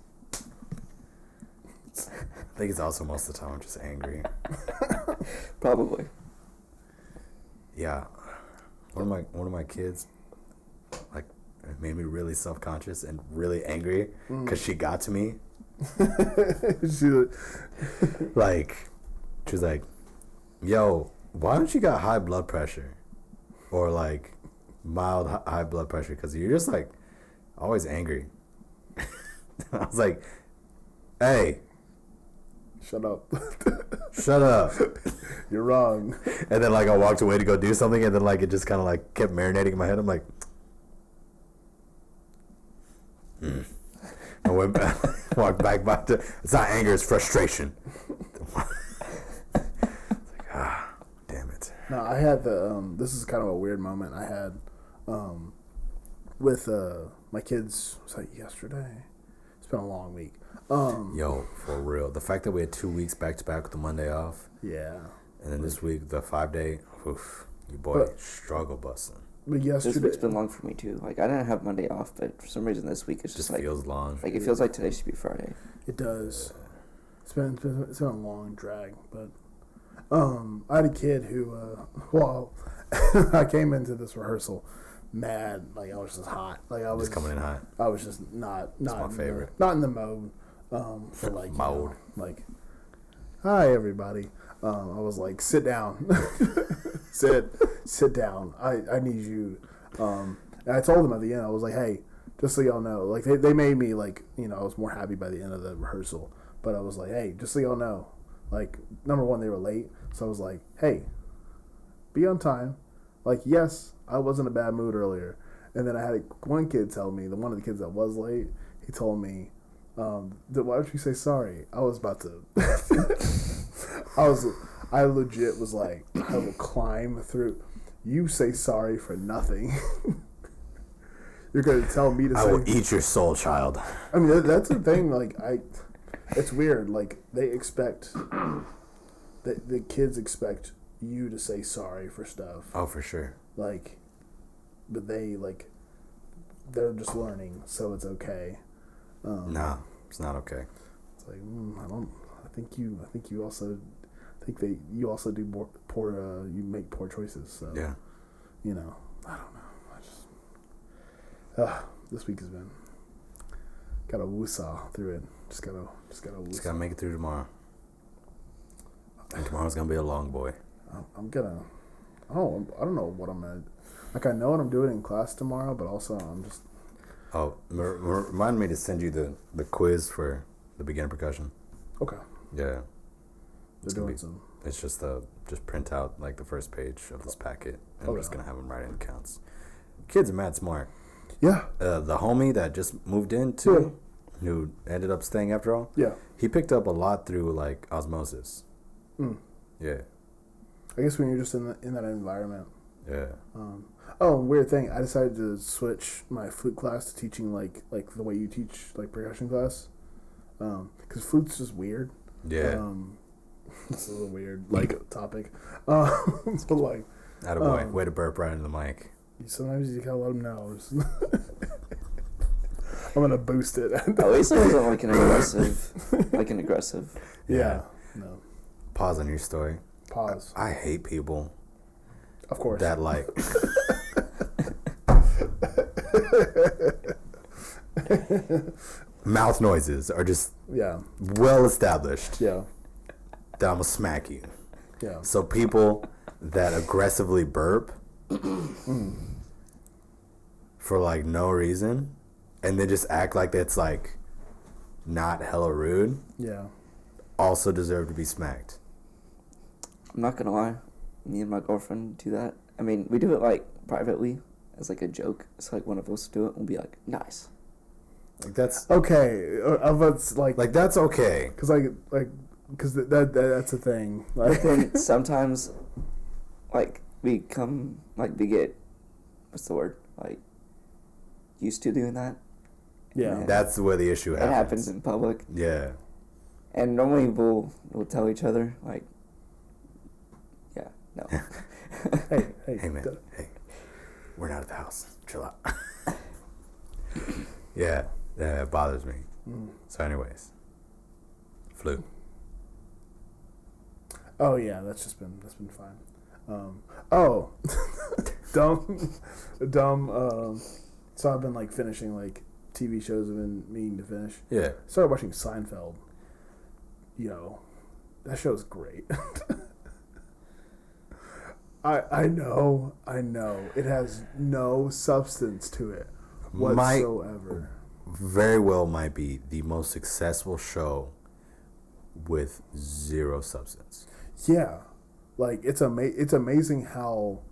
I think it's also most of the time I'm just angry. Probably. Yeah, one of my kids, like, it made me really self-conscious and really angry because she got to me. She was like, yo, why don't you got high blood pressure or like mild high blood pressure? Because you're just like always angry. I was like, hey, shut up. Shut up. You're wrong. And then like I walked away to go do something, and then like it just kind of like kept marinating in my head. I'm like, I went back, walked back by to, it's not anger, it's frustration. It's like, damn it. No, I had this is kind of a weird moment I had with my kids. Was like yesterday? It's been a long week. Yo, for real. The fact that we had 2 weeks back to back with the Monday off. Yeah. And then this week, the 5-day, oof, you boy, struggle busting. But yesterday, this week's been long for me too. Like I didn't have Monday off, but for some reason this week it's just like feels long. Like it feels like today should be Friday. It does. It's been a long drag, but I had a kid who I came into this rehearsal mad, like I was just hot, like I was just coming in hot. I was just not my favorite. Not in the mode for like mode. Like, hi everybody. I was like, sit down. sit down. I need you. And I told them at the end, I was like, hey, just so y'all know, like they made me like, you know, I was more happy by the end of the rehearsal, but I was like, hey, just so y'all know, like, number one, they were late, so I was like, hey, be on time. Like, yes, I was in a bad mood earlier. And then I had one kid tell me, one of the kids that was late, he told me, why don't you say sorry? I was about to I legit was like, I will climb through. You say sorry for nothing. You're going to tell me to say... I will eat your soul, child. I mean, that's the thing. Like, it's weird. Like, they expect... The kids expect you to say sorry for stuff. Oh, for sure. Like, but they're just learning, so it's okay. No, it's not okay. It's like, I think you also do poor. You make poor choices. So yeah, you know, I don't know. This week has been gotta woosaw through it. Just gotta make it through tomorrow. And tomorrow's gonna be a long boy. I don't know what I'm gonna. Like, I know what I'm doing in class tomorrow, but also I'm just. Oh, remind me to send you the quiz for the beginner percussion. Okay. Yeah. It's just print out like the first page of this packet, and we're just gonna have them write in the counts. Kids are mad smart. Yeah. The homie that just moved in who ended up staying after all. Yeah. He picked up a lot through like osmosis. Yeah. I guess when you're just in that environment. Yeah. Weird thing. I decided to switch my flute class to teaching like the way you teach like percussion class, because flute's just weird. Yeah. This is a weird like topic. So like, attaboy. Way to burp right into the mic. Sometimes you gotta let them know. I'm gonna boost it. At least it wasn't like an aggressive. Yeah. No. Pause on your story. Pause. I hate people. Of course. That like. Mouth noises are just well established. Yeah. That I'm gonna smack you. Yeah. So people that aggressively burp for like no reason, and they just act like that's like not hella rude. Yeah. Also deserve to be smacked. I'm not gonna lie, me and my girlfriend do that. I mean, we do it like privately as like a joke. It's like one of us do it and we'll be like, nice. Like that's okay. It's like that's okay. Because that's a thing. Like, but then sometimes, like we get, what's the word? Like used to doing that. Yeah. That's where the issue happens. It happens in public. Yeah. And normally we'll tell each other like, yeah, no. hey man, hey, we're not at the house. chill out. Yeah, it bothers me. So anyways, flu. Oh yeah, that's been fine. Dumb. So I've been like finishing like TV shows I've been meaning to finish. Yeah. Started watching Seinfeld. That show's great. I know. It has no substance to it whatsoever. Very well might be the most successful show with zero substance. Yeah. Like, it's amazing how,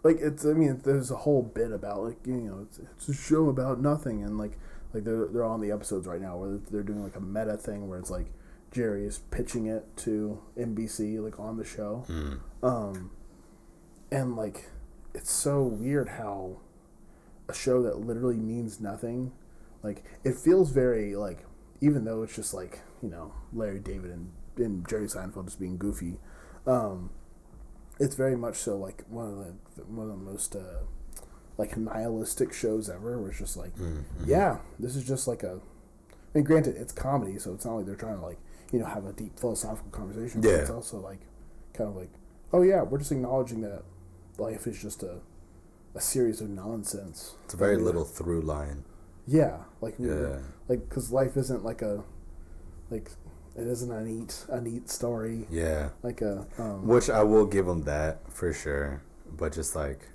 there's a whole bit about, like, it's a show about nothing, and, like they're on the episodes right now where they're doing, like, a meta thing where it's, like, Jerry is pitching it to NBC, like, on the show. And, like, it's so weird how a show that literally means nothing, like, it feels very, like, even though it's just, like, Larry David and Jerry Seinfeld just being goofy, it's very much so, like, one of the most, like, nihilistic shows ever, where it's just, like, yeah, this is just, like, granted, it's comedy, so it's not like they're trying to, like, have a deep philosophical conversation, but it's also, like, kind of like, oh, yeah, we're just acknowledging that life is just a series of nonsense. It's a very little through line. Yeah, because life isn't like it isn't a neat story. Yeah, like which I will give them that for sure, but just like,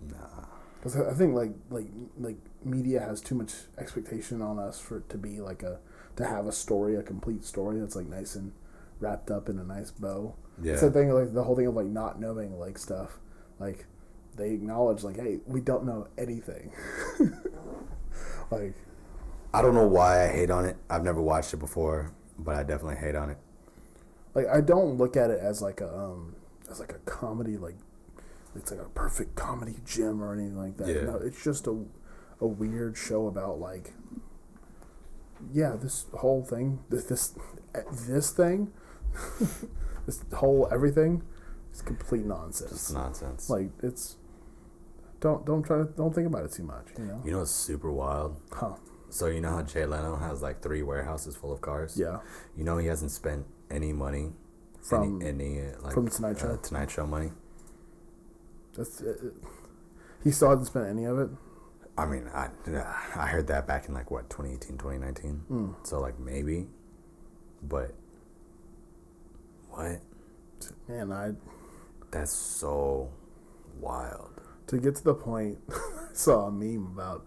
nah. Because I think like media has too much expectation on us for it to be like to have a complete story that's like nice and wrapped up in a nice bow. Yeah. It's the thing, like the whole thing of like not knowing like stuff, like they acknowledge like, hey, we don't know anything. Like, I don't know why I hate on it. I've never watched it before, but I definitely hate on it. Like, I don't look at it as like a comedy, like it's like a perfect comedy gem or anything like that. Yeah. No, it's just a weird show about like, yeah, this whole thing, this thing, this whole everything is complete nonsense. Just nonsense. Like, it's don't think about it too much. You know what's super wild? Huh? So you know how Jay Leno has like 3 warehouses full of cars? Yeah. You know he hasn't spent any money from the Tonight Show. Tonight Show money. That's he still hasn't spent any of it. I mean, I heard that back in like what 2018, 2019. So like maybe, but what? Man, that's so wild. To get to the point, I saw a meme about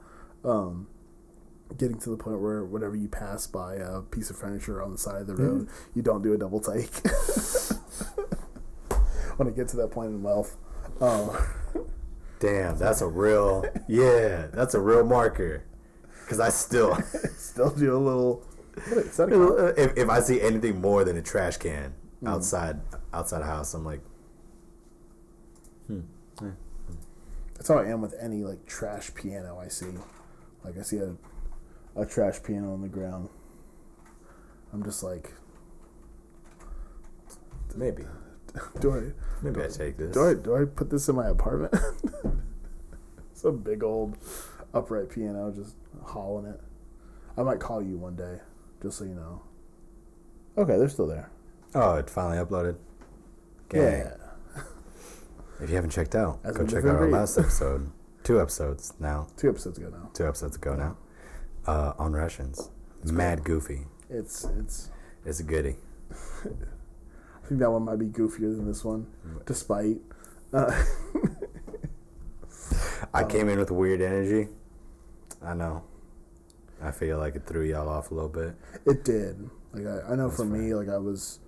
getting to the point where whenever you pass by a piece of furniture on the side of the road, you don't do a double take. When I get to that point in wealth. Damn, that's a real marker. Because I still do a little. If I see anything more than a trash can outside a house, I'm like, That's how I am with any like trash piano I see. Like, I see a trash piano on the ground, I'm just like, maybe. Maybe I take this. Do I put this in my apartment? It's a big old upright piano, just hauling it. I might call you one day, just so you know. Okay, they're still there. Oh, it finally uploaded. Gang. Yeah. If you haven't checked out, go check out our last episode. 2 episodes now. 2 episodes ago now. 2 episodes ago now. On Russians. It's mad cool. Goofy. It's a goodie. I think that one might be goofier than this one, despite. I came in with weird energy. I know. I feel like it threw y'all off a little bit. It did. Like, I know. That's for me, like, I was,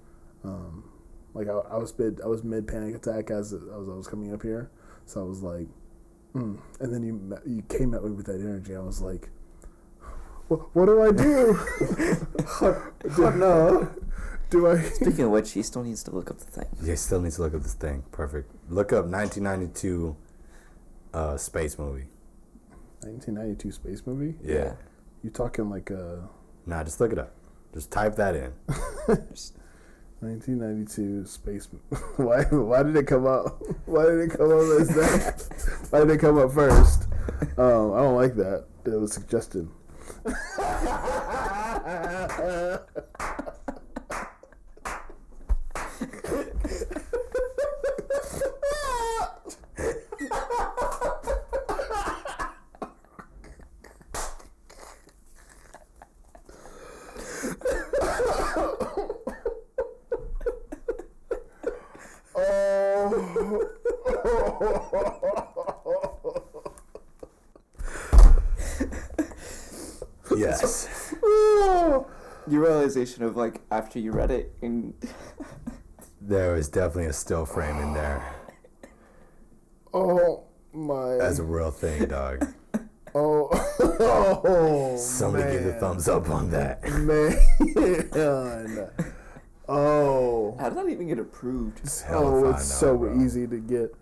I was mid panic attack as I was coming up here, so I was like, and then you came at me with that energy. I was like, what do I do? No. Do I? Speaking of which, he still needs to look up the thing. Yeah, he still needs to look up this thing. Perfect. Look up 1992 space movie. 1992 space movie? Yeah. You talking like Nah, just look it up. Just type that in. 1992 space. Why did it come up? Why did it come up as that? Why did it come up first? I don't like that. It was suggested. Yes. Your realization of like after you read it and there was definitely a still frame in there. Oh my. That's a real thing, dog. Somebody man. give the thumbs up on that. Man. Oh. How did that even get approved? It's so easy to get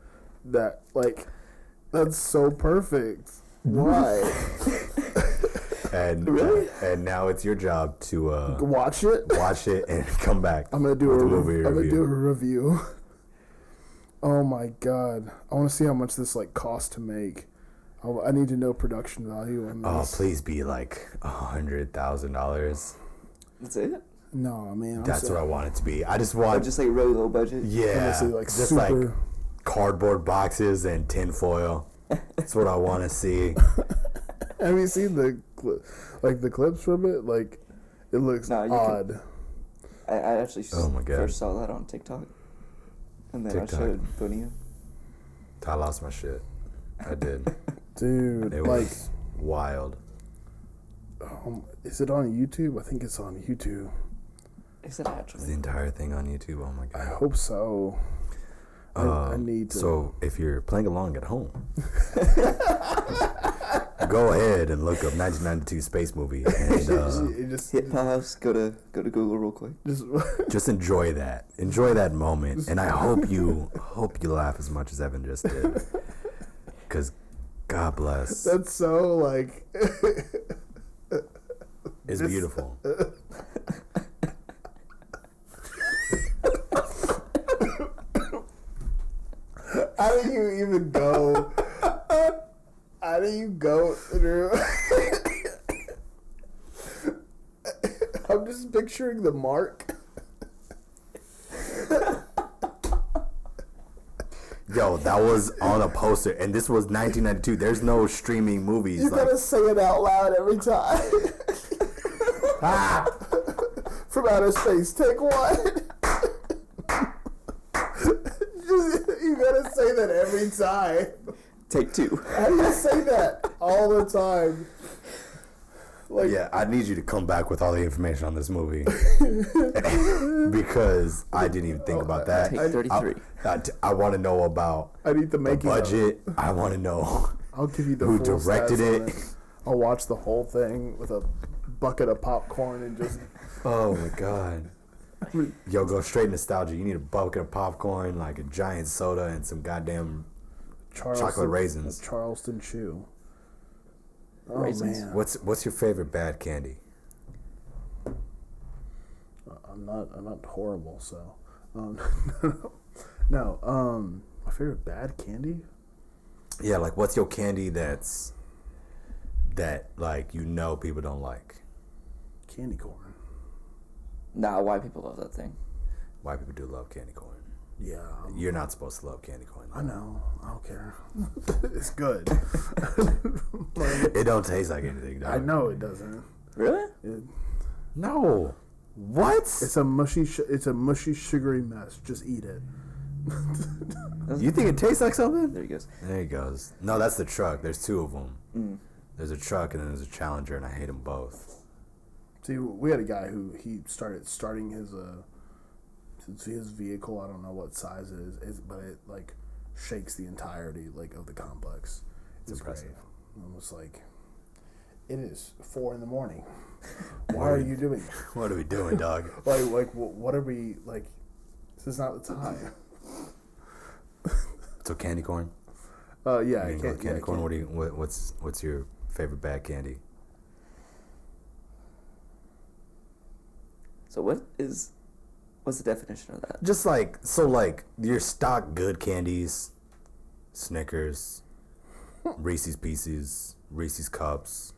that. Like, that's so perfect. Why? And really? And now it's your job to watch it and come back. I'm gonna do a review. Oh my god! I want to see how much this like costs to make. I need to know production value on this. Oh, please be like $100,000. That's it? No, man. That's what I want it to be. I just want just like really low budget. Yeah, like just super... like cardboard boxes and tinfoil. That's what I want to see. Have you seen the clips from it? Like, it looks odd. I actually first saw that on TikTok, and then I showed Bunny. I lost my shit. I did. Dude, it was wild. Is it on YouTube? I think it's on YouTube. Is it actually? Is the entire thing on YouTube? Oh my god. I hope so. I need to. So if you're playing along at home, go ahead and look up 1992 space movie and just hit pause. Go to Google real quick. Just enjoy that. Enjoy that moment, and I hope you laugh as much as Evan just did. Because God bless. That's so like. It's beautiful. How do you even go? How do you go through? I'm just picturing the mark. Yo, that was on a poster, and this was 1992. There's no streaming movies. You gotta say it out loud every time. From outer space, take one. You gotta say that every time. Take two. How do you say that all the time? Like, yeah, I need you to come back with all the information on this movie. Because I didn't even think about that. Take 33. I want to know about the budget. I want to know I'll give you the who directed it. I'll watch the whole thing with a bucket of popcorn and just... Oh, my God. Yo, go straight nostalgia. You need a bucket of popcorn, like a giant soda, and some goddamn chocolate raisins. Charleston Chew. Oh, Raisins. man. What's your favorite bad candy? I'm not horrible, so no. My favorite bad candy? Yeah, like what's your candy that like people don't like? Candy corn. Nah, white people love that thing. White people do love candy corn. Yeah. You're not supposed to love candy corn, though. I know. I don't care. It's good. It don't taste like anything, dog. I know it doesn't. Really? No. What? It's a mushy sugary mess. Just eat it. You think it tastes like something? There he goes. There he goes. No, that's the truck. There's two of them. There's a truck and then there's a Challenger, and I hate them both. See, we had a guy who starting his vehicle. I don't know what size it is, but it like shakes the entirety of the complex. It's impressive. Great. I'm just like, it is 4 a.m. Why are you doing? What are we doing, dog? What are we like? This is not the time. So candy corn. Yeah, candy corn. What's your favorite bad candy? So what's What's the definition of that? Just like, so like your stock good candies, Snickers, Reese's Pieces, Reese's Cups,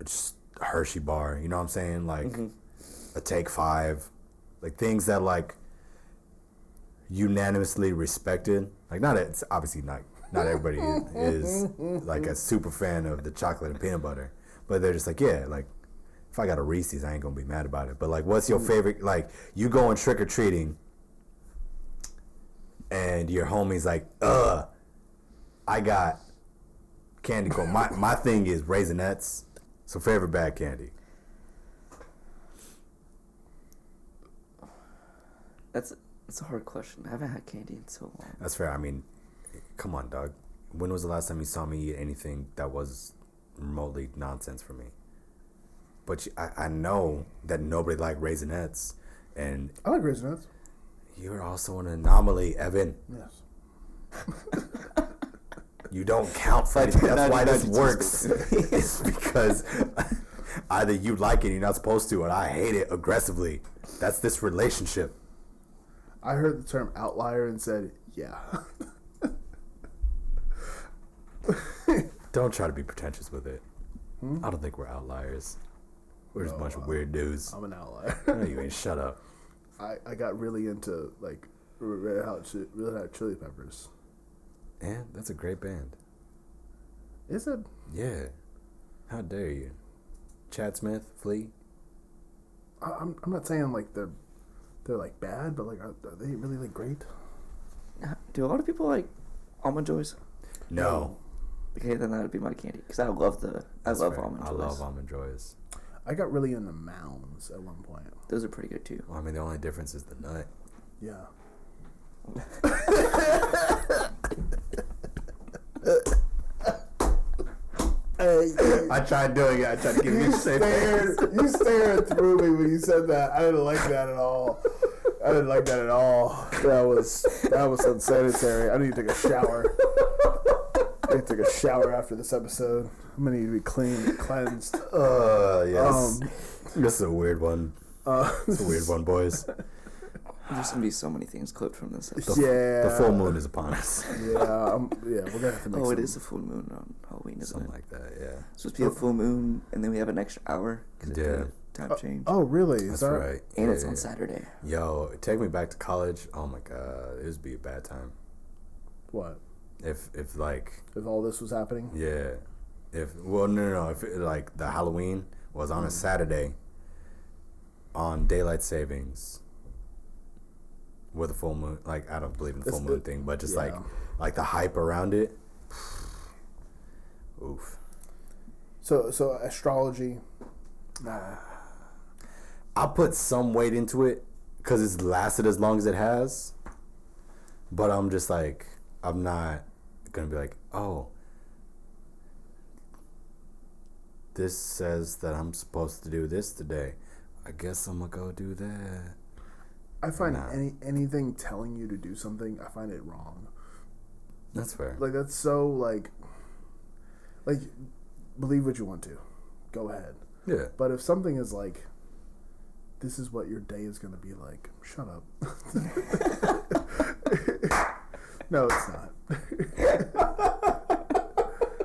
just Hershey bar, you know what I'm saying? Like a Take 5, like things that like unanimously respected. Like it's obviously not everybody is like a super fan of the chocolate and peanut butter, but they're just like, yeah, like if I got a Reese's, I ain't gonna be mad about it. But like, what's your favorite? Like, you going trick or treating, and your homie's like, I got candy corn. My thing is Raisinets. So favorite bad candy. That's a hard question. I haven't had candy in so long. That's fair. I mean, come on, dog. When was the last time you saw me eat anything that was remotely nonsense for me? But I know that nobody liked Raisinets, and I like Raisinets. You're also an anomaly, Evan. Yes. You don't count for anything. That's why this works. It's because either you like it and you're not supposed to, and I hate it aggressively. That's this relationship. I heard the term outlier and said, yeah. Don't try to be pretentious with it. I don't think we're outliers. We're just a bunch of weird dudes. I'm an outlier. No, you ain't. Shut up. I got really into, like, Red Hot Chili Peppers. And that's a great band. Is it? Yeah. How dare you? Chad Smith, Flea. I'm not saying like they're like bad, but like are they really like great? Do a lot of people like Almond Joys? No. Okay, then that would be my candy because I love Almond Joys. I love Almond Joys. I got really into Mounds at one point. Those are pretty good too. Well, I mean, the only difference is the nut. Yeah. I tried doing it. I tried to give you a safe face. You stared through me when you said that. I didn't like that at all. That was unsanitary. I need to take a shower. I need to take a shower after this episode. I'm gonna need to be cleaned and cleansed. Yes. This is a weird one. It's a weird one, boys. There's gonna be so many things clipped from this episode. The full moon is upon us. Yeah, we're gonna have to make. Oh, it is a full moon on Halloween, isn't something it? like that. Yeah. It's supposed to be a full moon, and then we have an extra hour. Yeah. Time change. Oh, really? That's right. And it's on Saturday. Yo, take me back to college. Oh my god, it would be a bad time. What? If all this was happening? Yeah. No. If like the Halloween was on a Saturday on daylight savings with a full moon, like I don't believe in the full moon thing, but just like the hype around it. Oof. So astrology. Nah. I put some weight into it because it's lasted as long as it has, but I'm just like, I'm not gonna be like, oh, this says that I'm supposed to do this today. I guess I'm gonna go do that. I find anything telling you to do something, I find it wrong. That's fair. Like that's so like believe what you want to, go ahead. Yeah. But if something is like, this is what your day is gonna be like, shut up. No, it's not.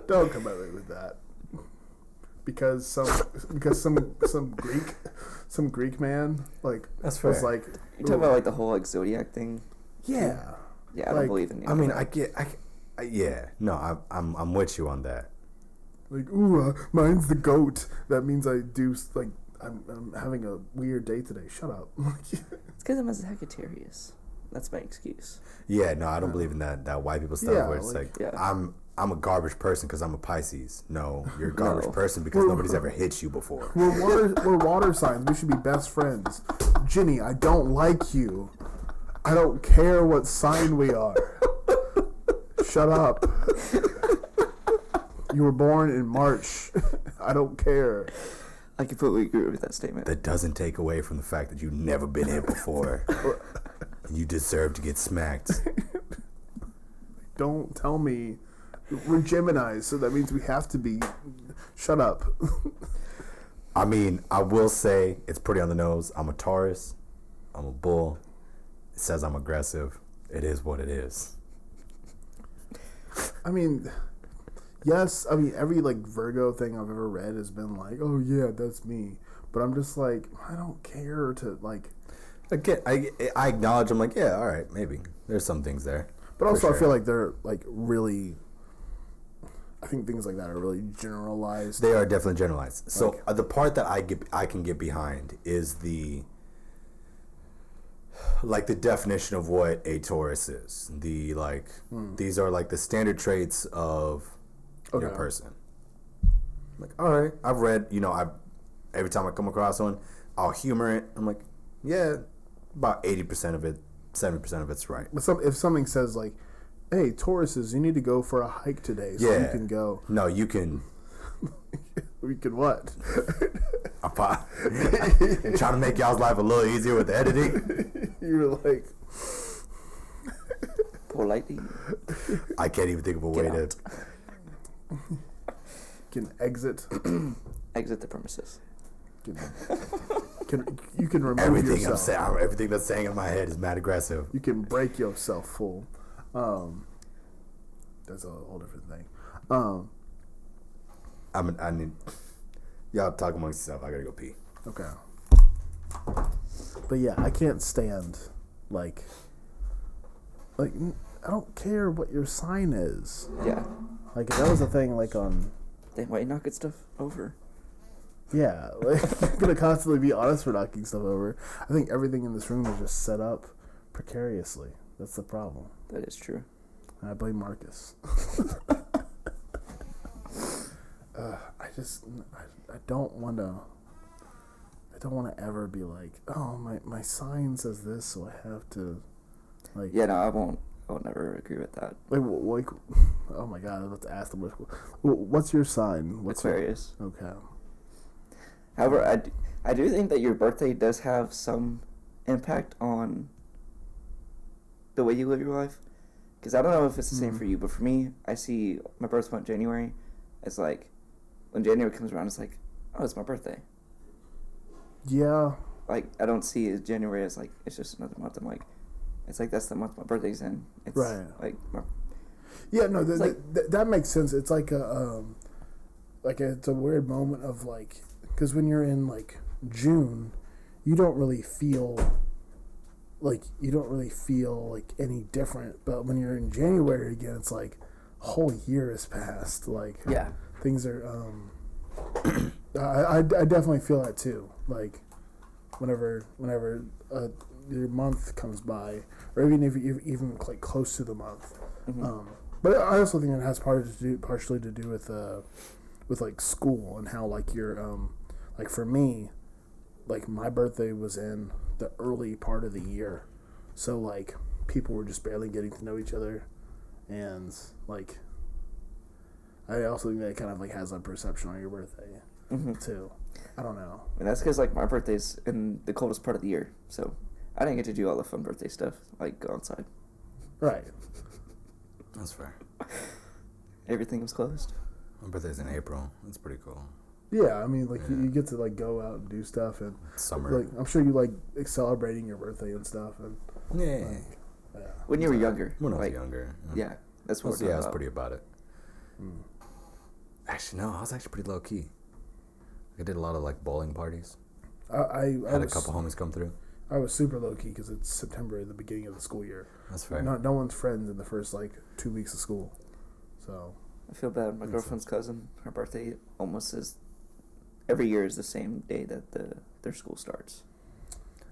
Don't come at me with that. Because some Greek man like that's fair. Was like, you talking about like the whole like zodiac thing? Yeah. Yeah, I don't believe in. I mean, I'm with you on that. Like, mine's the goat. That means I do like I'm having a weird day today. Shut up. It's because I'm a Sagittarius. That's my excuse. Yeah, no, I don't believe in that white people stuff where it's like I'm a garbage person because I'm a Pisces. No, you're a garbage person because nobody's ever hit you before. We're water signs. We should be best friends. Ginny, I don't like you. I don't care what sign we are. Shut up. You were born in March. I don't care. I completely agree with that statement. That doesn't take away from the fact that you've never been hit before. You deserve to get smacked. Don't tell me. We're Geminis, so that means we have to be. Shut up. I mean, I will say it's pretty on the nose. I'm a Taurus, I'm a bull. It says I'm aggressive. It is what it is. I mean, yes. I mean, every like Virgo thing I've ever read has been like, oh yeah, that's me. But I'm just like, I don't care to like. I acknowledge. I'm like, yeah, all right, maybe there's some things there. But also, sure. I feel like they're like really. I think things like that are really generalized. They are definitely generalized. So the part that I can get behind is the definition of what a Taurus is. These are like the standard traits of your person. Like, all right, I've read. Every time I come across one, I'll humor it. I'm like, yeah, about 80% of it, 70% of it's right. But if something says like, hey, Tauruses, you need to go for a hike today, so you can go. No, you can. We can what? I'm trying to make y'all's life a little easier with the editing. You were like... Politely. I can't even think of a way to... Can exit. Exit the premises. You can remove everything yourself. Everything that's saying in my head is mad aggressive. You can break yourself full. That's a whole different thing. I need y'all talk amongst yourself. I gotta go pee. Okay. But yeah, I can't stand like I don't care what your sign is. Yeah. Like that was the thing. Like on. Then why not get stuff over? Yeah, like you're gonna constantly be honest for knocking stuff over. I think everything in this room is just set up precariously. That's the problem. That is true. And I blame Marcus. I don't want to ever be like, oh, my sign says this, so I have to, like. Yeah, no, I won't never agree with that. Like, oh my God, I was about to ask them, what's your sign? Aquarius. Okay. However, I do think that your birthday does have some impact on the way you live your life. Because I don't know if it's the same for you, but for me, I see my birth month, January, as like, when January comes around, it's like, oh, it's my birthday. Yeah. Like, I don't see January as like, it's just another month. I'm like, it's like, that's the month my birthday's in. It's right. Like, yeah, no, that makes sense. It's like it's a weird moment of like, because when you're in like June, you don't really feel like any different. But when you're in January again, it's like a whole year has passed. Like, yeah, things are. I definitely feel that too. Like, whenever your month comes by, or even if you even like close to the month. Mm-hmm. But I also think it has partially to do with like school and how like your like for me, like my birthday was in the early part of the year, so like people were just barely getting to know each other, and like I also think that kind of like has a perception on your birthday too. I don't know. And that's because like my birthday's in the coldest part of the year, so I didn't get to do all the fun birthday stuff, like go outside. Right. That's fair. Everything was closed. My birthday's in April. That's pretty cool. Yeah, I mean, like you get to like go out and do stuff, and summer. Like I'm sure you like celebrating your birthday and stuff, and yeah. When you were younger. When I was younger. Yeah, that's what. I was pretty about it. Actually, no, I was actually pretty low key. I did a lot of like bowling parties. I had a couple homies come through. I was super low key because it's September, the beginning of the school year. That's fair. No one's friends in the first like 2 weeks of school, so. I feel bad. My girlfriend's cousin, her birthday almost is every year is the same day that their school starts.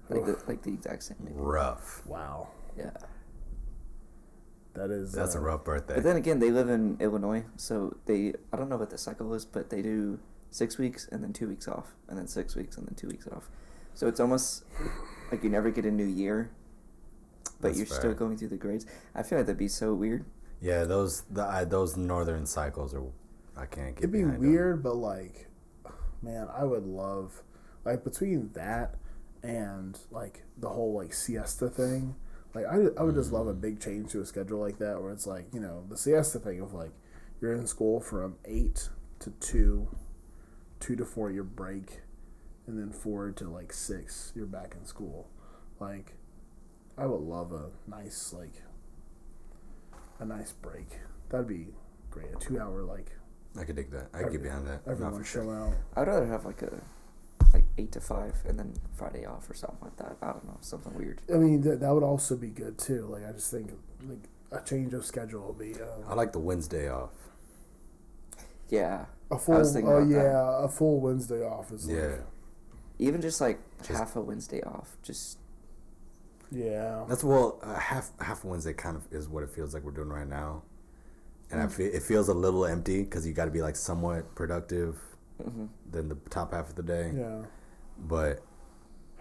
Like the exact same day. Rough. Wow. Yeah. That's a rough birthday. But then again, they live in Illinois, so I don't know what the cycle is, but they do 6 weeks and then 2 weeks off, and then 6 weeks and then 2 weeks off. So it's almost like you never get a new year, but you're still going through the grades. I feel like that'd be so weird. Yeah, those northern cycles are, I can't get. It'd be weird, but like, man, I would love like between that and like the whole like siesta thing. Like I would just love a big change to a schedule like that, where it's like, you know, the siesta thing of like you're in school from 8 to 2, 2 to 4 your break, and then 4 to like 6 you're back in school. Like, I would love a nice break. That'd be great. A 2 hour I could dig that. I could get behind that. Everyone chill out. I'd rather have like 8 to 5 and then Friday off or something like that. I don't know, something weird. I mean, that would also be good too. Like, I just think a change of schedule will be. I like the Wednesday off. Yeah. A full Wednesday off is even just half a Wednesday off, just. Yeah. That's half Wednesday kind of is what it feels like we're doing right now, and it feels a little empty because you got to be somewhat productive than the top half of the day. Yeah. But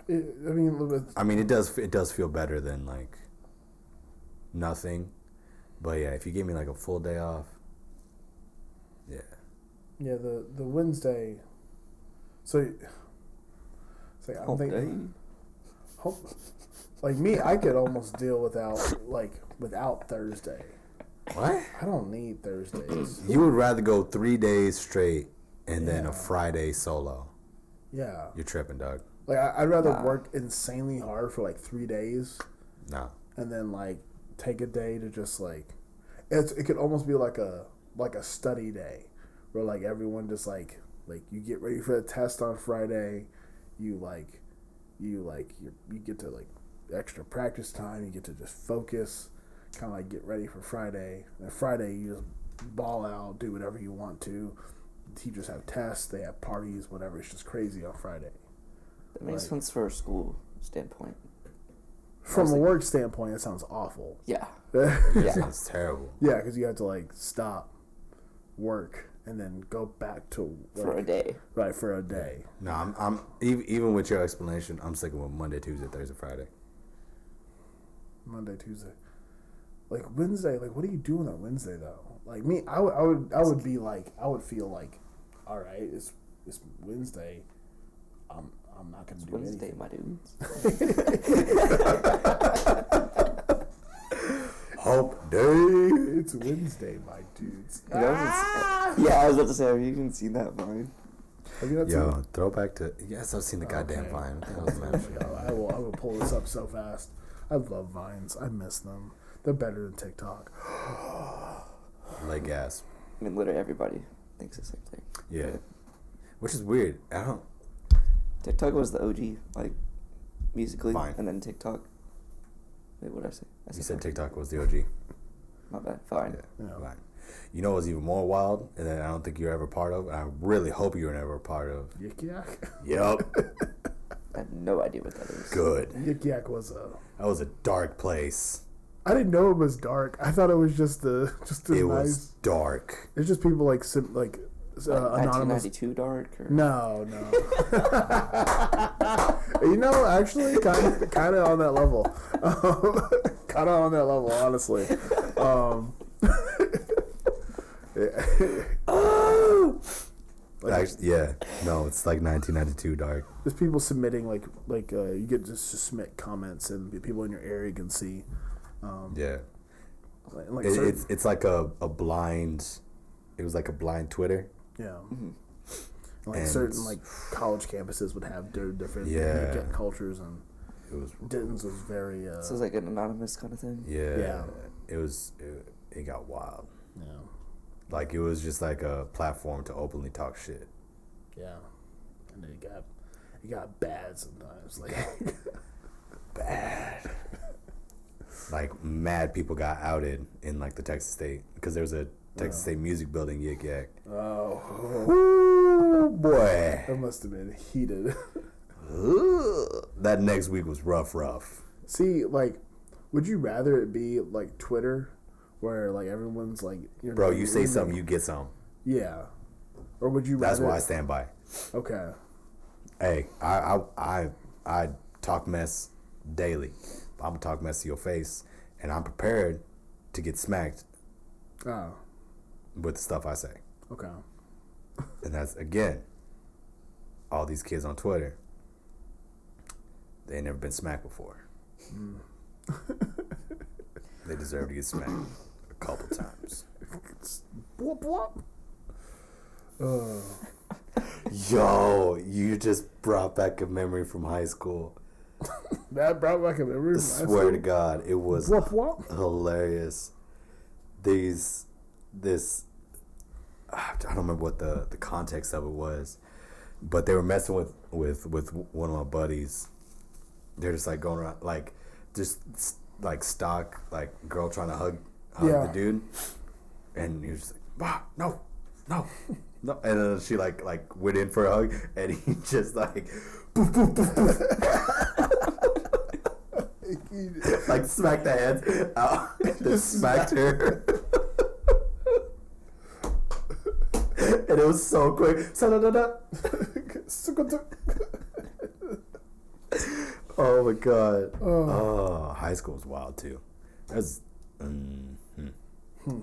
it does feel better than nothing. But yeah, if you give me a full day off, yeah. Yeah, the Wednesday. So I'm thinking. Me, I could almost deal without Thursday. What? I don't need Thursdays. You would rather go 3 days straight and then a Friday solo. Yeah. You're tripping, dog. I'd rather work insanely hard for 3 days. No. And then take a day to just it could almost be like a study day where everyone just you get ready for the test on Friday, you get to extra practice time, you get to just focus, kind of get ready for Friday. And Friday you just ball out, do whatever you want to. Teachers have tests, they have parties, whatever. It's just crazy on Friday. That makes sense for a school standpoint. From a work standpoint, it sounds awful. Yeah. It sounds terrible. Yeah, because you have to stop work and then go back to for a day. Right, for a day. No, I'm even with your explanation, I'm sticking with Monday, Tuesday, Thursday, Friday. Monday, Tuesday. Wednesday, what are you doing on Wednesday though? Me, I would feel all right, it's Wednesday. I'm not gonna do Wednesday, anything. my dudes. Hump day. It's Wednesday, my dudes. I was about to say, have you even seen that Vine? Have you not seen it? Throwback to yes, I've seen the goddamn Vine. I will pull this up so fast. I love Vines. I miss them. They're better than TikTok. Like gas. I mean, literally everybody thinks the same thing. Yeah. Which is weird. TikTok was the OG, musically, Fine. and then TikTok. Wait, what did I say? You said TikTok was the OG. My bad. Fine. Yeah. Fine. You know what's even more wild, and that I don't think you're ever a part of, and I really hope you're never a part of. Yik Yak? Yep. I have no idea what that is. Good. Yik Yak That was a dark place. I didn't know it was dark. I thought it was just it nice. Was dark. It's just people anonymous. 1992 dark? Or? No. Actually, kind of on that level. Kind of on that level, honestly. Actually, yeah. No, it's 1992 dark. There's people submitting you get to submit comments and people in your area can see. Yeah. It's like a blind. It was like a blind Twitter. Yeah. Mm-hmm. Certain college campuses would have different cultures, and Denton's was very. So it's like an anonymous kind of thing. Yeah. It got wild. Yeah. It was just a platform to openly talk shit. Yeah, and then it got bad sometimes. Bad. Mad people got outed in the Texas State because there was a Texas State music building Yik Yak. Oh. Ooh, boy. That must have been heated. That next week was rough. See, would you rather it be Twitter, where everyone's bro, you say something, you get some. Yeah. Or would you rather? That's why I stand by. Okay. Hey, I talk mess daily. I'm gonna talk mess to your face, and I'm prepared to get smacked. Oh. With the stuff I say. Okay. And that's, again, all these kids on Twitter, they ain't never been smacked before. They deserve to get smacked a couple times. Whoop. Yo, you just brought back a memory from high school. That brought back a memory. I swear to God, it was hilarious. I don't remember what the context of it was, but they were messing with one of my buddies. They're just like going around like just like stock like girl trying to hug the dude, and he was just like, no, and then she like went in for a hug, and he just like poof, poof, poof, poof. Like smacked the hands out, just smacked her. And it was so quick. Oh my God. Oh, high school was wild too.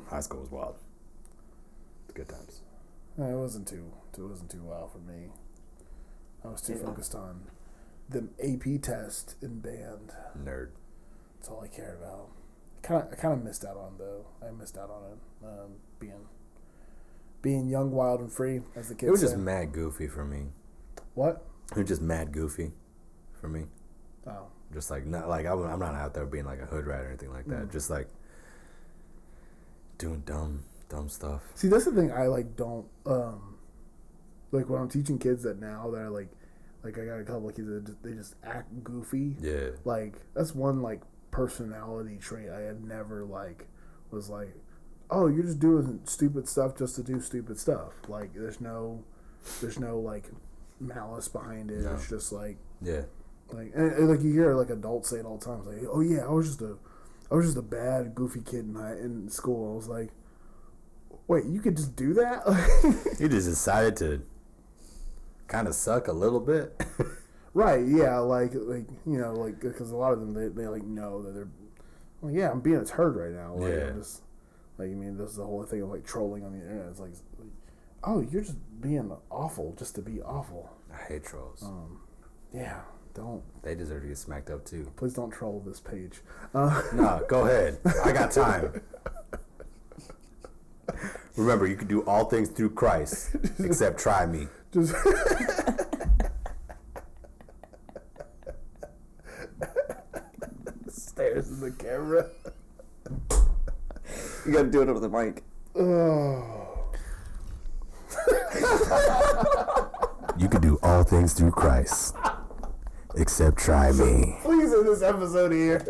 High school was wild. Good times. It wasn't too wild for me. I was too focused on the AP test in band. Nerd. That's all I cared about. I kind of missed out on though. I missed out on it. Being young, wild, and free, as the kids say. It was just mad goofy for me. What? It was just mad goofy for me. Oh. Just like not like I'm not out there being like a hood rat or anything like that. Just like doing dumb stuff. See, that's the thing I like don't like when I'm teaching kids that now that are like I got a couple of kids that they just act goofy. Yeah. Like that's one like personality trait I had never like was like, oh, you're just doing stupid stuff just to do stupid stuff. Like there's no like malice behind it. No. It's just like like and like you hear like adults say it all the time. It's like, oh yeah, I was just a bad goofy kid in school. I was like, wait, you could just do that? You just decided to kind of suck a little bit. Right, yeah, like you know, like because a lot of them they like know that they're well, yeah, I'm being a turd right now. Like, I'm just like, I mean, this is the whole thing of like trolling on the internet. It's like oh, you're just being awful just to be awful. I hate trolls. Yeah, don't. They deserve to get smacked up too. Please don't troll this page. No, go ahead. I got time. Remember, you can do all things through Christ, except try me. Just stares in the camera. You gotta do it over the mic. Oh. You can do all things through Christ, except try me. Please end this episode here.